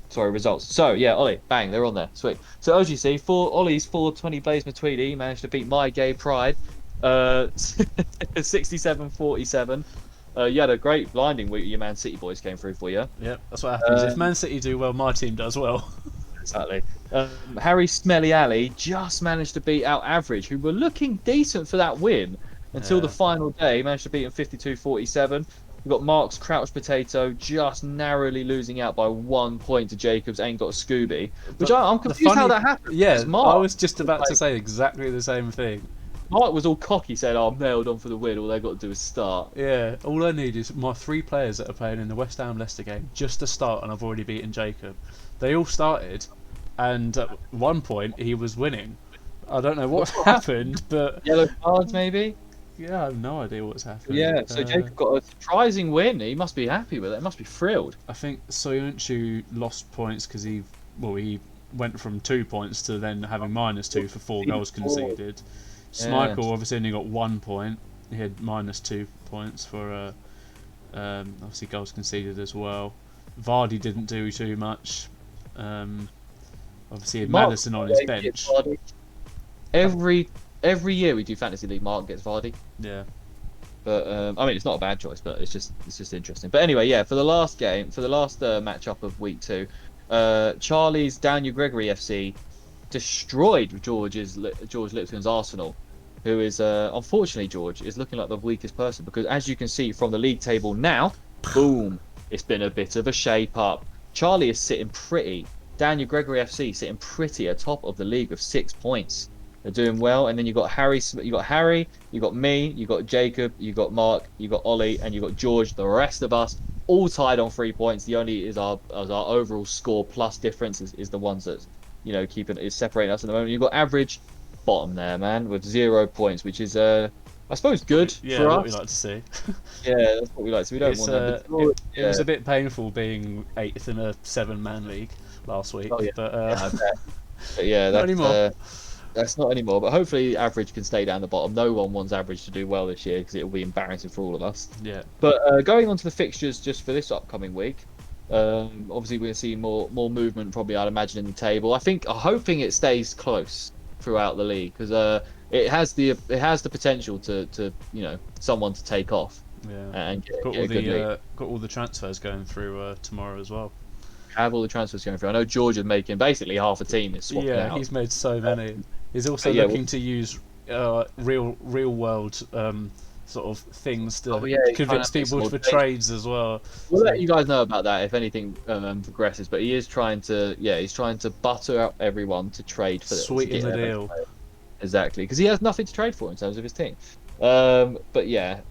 Sorry, results. So yeah, Ollie, bang, they're on there. Sweet. So as you see, Ollie's 420 Blaze Matuidi managed to beat my gay pride, 67-47. You had a great blinding week. Your Man City boys came through for you. Yep, that's what happens. If Man City do well, my team does well. Exactly. Harry Smelly Alley just managed to beat out Average, who were looking decent for that win until the final day. Managed to beat him 52-47. We've got Mark's Crouch Potato just narrowly losing out by 1 point to Jacobs. Ain't got a Scooby, which I'm confused how that happened. Yeah, I was just about to say exactly the same thing. Mark was all cocky, said, "I'm nailed on for the win. All they got to do is start." Yeah, all I need is my 3 players that are playing in the West Ham Leicester game just to start, and I've already beaten Jacob. They all started, and at one point he was winning. I don't know what happened, but yellow cards maybe. Yeah, I have no idea what's happened. Yeah, so Jacob got a surprising win. He must be happy with it. He must be thrilled. I think Soyuncu lost points because he went from 2 points to then having -2 for 4 goals conceded. Schmeichel obviously only got 1 point. He had -2 points for obviously goals conceded as well. Vardy didn't do too much. Obviously he had Maddison on his bench. Every year we do fantasy league, Mark gets Vardy. Yeah. But I mean, it's not a bad choice, but it's just interesting. But anyway, yeah, for the last matchup of week 2, Charlie's Daniel Gregory FC destroyed George Lipton's Arsenal, who is unfortunately, George, is looking like the weakest person because as you can see from the league table now, boom, it's been a bit of a shape up. Charlie is sitting pretty. Daniel Gregory FC sitting pretty atop of the league with 6 points. They're doing well, and then you got Harry, you got me, you got Jacob, you got Mark, you got Ollie, and you got George. The rest of us all tied on 3 points. The only is our overall score plus difference is the ones that is separating us at the moment. You got average bottom there, man, with 0 points, which is I suppose good for what us. we like to see. Yeah, that's what we like. So we don't want that. It was a bit painful being 8th in a 7-man league last week, but yeah, not anymore. That's not anymore. But hopefully, average can stay down the bottom. No one wants average to do well this year because it will be embarrassing for all of us. Yeah. But going on to the fixtures just for this upcoming week, obviously we're going to see more movement. Probably, I'd imagine in the table. I'm hoping it stays close throughout the league because it has the potential to someone to take off. Yeah. And got all the transfers going through tomorrow as well. Have all the transfers going through. I know George is making basically half a team is swapping out. He's made so many. He's also looking to use real world sort of things to convince people for trades as well. We'll let you guys know about that if anything progresses. But he is trying to butter up everyone to trade for sweeten the deal. Exactly, because he has nothing to trade for in terms of his team. But yeah,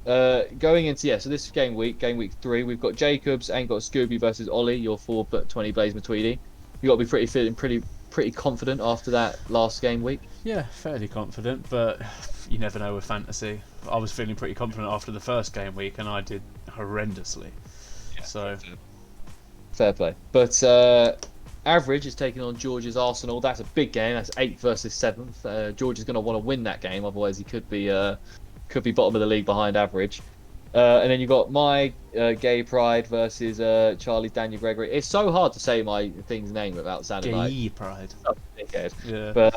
going into so this is game week 3. We've got Jacobs and got Scooby versus Ollie. Your 4-20 Blaze Matuidi. You got to be feeling pretty confident after that last game week. Yeah, fairly confident, but you never know with fantasy. I was feeling pretty confident after the first game week, and I did horrendously. Yeah, so fair play. But average is taking on George's Arsenal. That's a big game. That's 8th versus 7th. George is going to want to win that game, otherwise he could be bottom of the league behind average. And then you got my Gay Pride versus Charlie's Daniel Gregory. It's so hard to say my thing's name without sounding like Gay Pride. Oh, dickhead. Yeah. But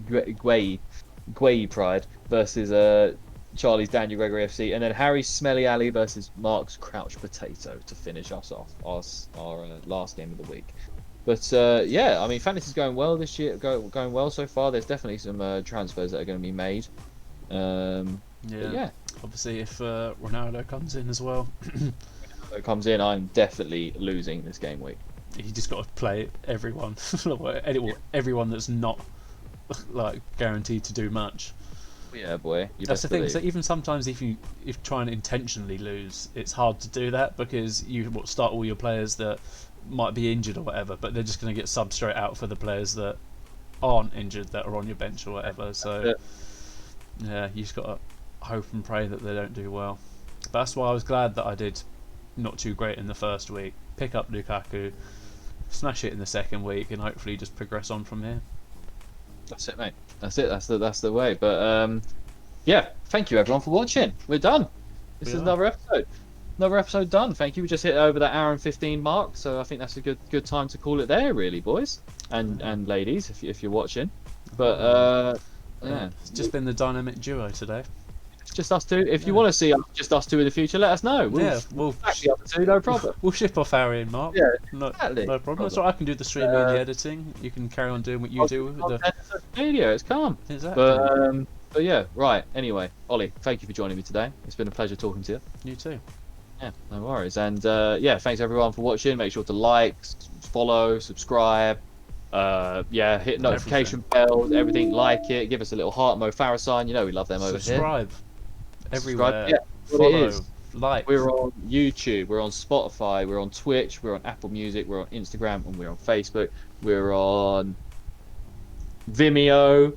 Gway Pride versus Charlie's Daniel Gregory FC, and then Harry's Smelly Alley versus Mark's Crouch Potato to finish us off our last game of the week. But yeah, I mean, fantasy's going well this year, going well so far. There's definitely some transfers that are going to be made. Yeah. Obviously, if Ronaldo comes in as well, I'm definitely losing this game week. You just got to play everyone, everyone that's not like guaranteed to do much. Yeah, boy. That's the thing. So even sometimes, if you try and intentionally lose, it's hard to do that because you start all your players that might be injured or whatever, but they're just going to get subbed straight out for the players that aren't injured that are on your bench or whatever. So yeah, you just got to hope and pray that they don't do well. But that's why I was glad that I did not too great in the first week. Pick up Lukaku, smash it in the second week, and hopefully just progress on from here. That's it, mate. That's it. That's the way. But yeah, thank you everyone for watching. We're done. This is another episode. Another episode done. Thank you. We just hit over that hour and 15 mark, so I think that's a good time to call it there, really, boys and ladies, if you're watching. But yeah, it's just been the dynamic duo today. It's just us two. If you want to see just us two in the future, let us know. We'll back the other two, no problem. We'll ship off Harry and Mark. Yeah, no problem. That's right. I can do the streaming and the editing. You can carry on doing what you do with the video. It's calm. Exactly. But yeah, right. Anyway, Ollie, thank you for joining me today. It's been a pleasure talking to you. You too. Yeah, no worries. And yeah, thanks everyone for watching. Make sure to like, follow, subscribe. Hit notification bells, everything. Like it. Give us a little heart, Mo Farah sign. You know we love them over here. Subscribe everywhere. Yeah, follow, like. We're on YouTube. We're on Spotify. We're on Twitch. We're on Apple Music. We're on Instagram, and we're on Facebook. We're on Vimeo.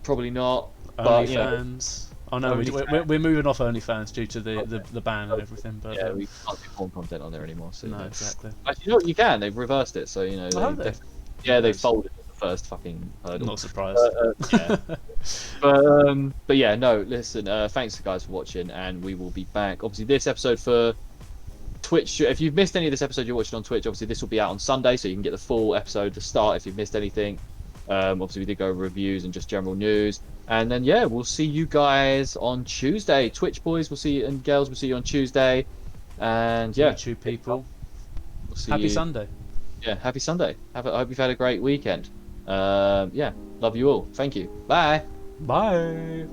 Probably not. OnlyFans. Oh no, we're moving off OnlyFans due to the ban and everything. But yeah, we can't do porn content on there anymore. So no, exactly. Actually, you know what? You can. They've reversed it. So you know. They folded the first fucking hurdle. Not surprised. Yeah. But yeah, no. Listen. Thanks guys for watching, and we will be back. Obviously, this episode for Twitch. If you've missed any of this episode you're watching on Twitch, obviously this will be out on Sunday, so you can get the full episode to start if you've missed anything. Obviously we did go over reviews and just general news, and then yeah, we'll see you guys on Tuesday. Twitch boys, we'll see you, and girls, we'll see you on Tuesday. And yeah, YouTube people, we'll see happy you. Sunday. Yeah, happy Sunday. I hope you've had a great weekend. Yeah, love you all. Thank you. Bye. Bye.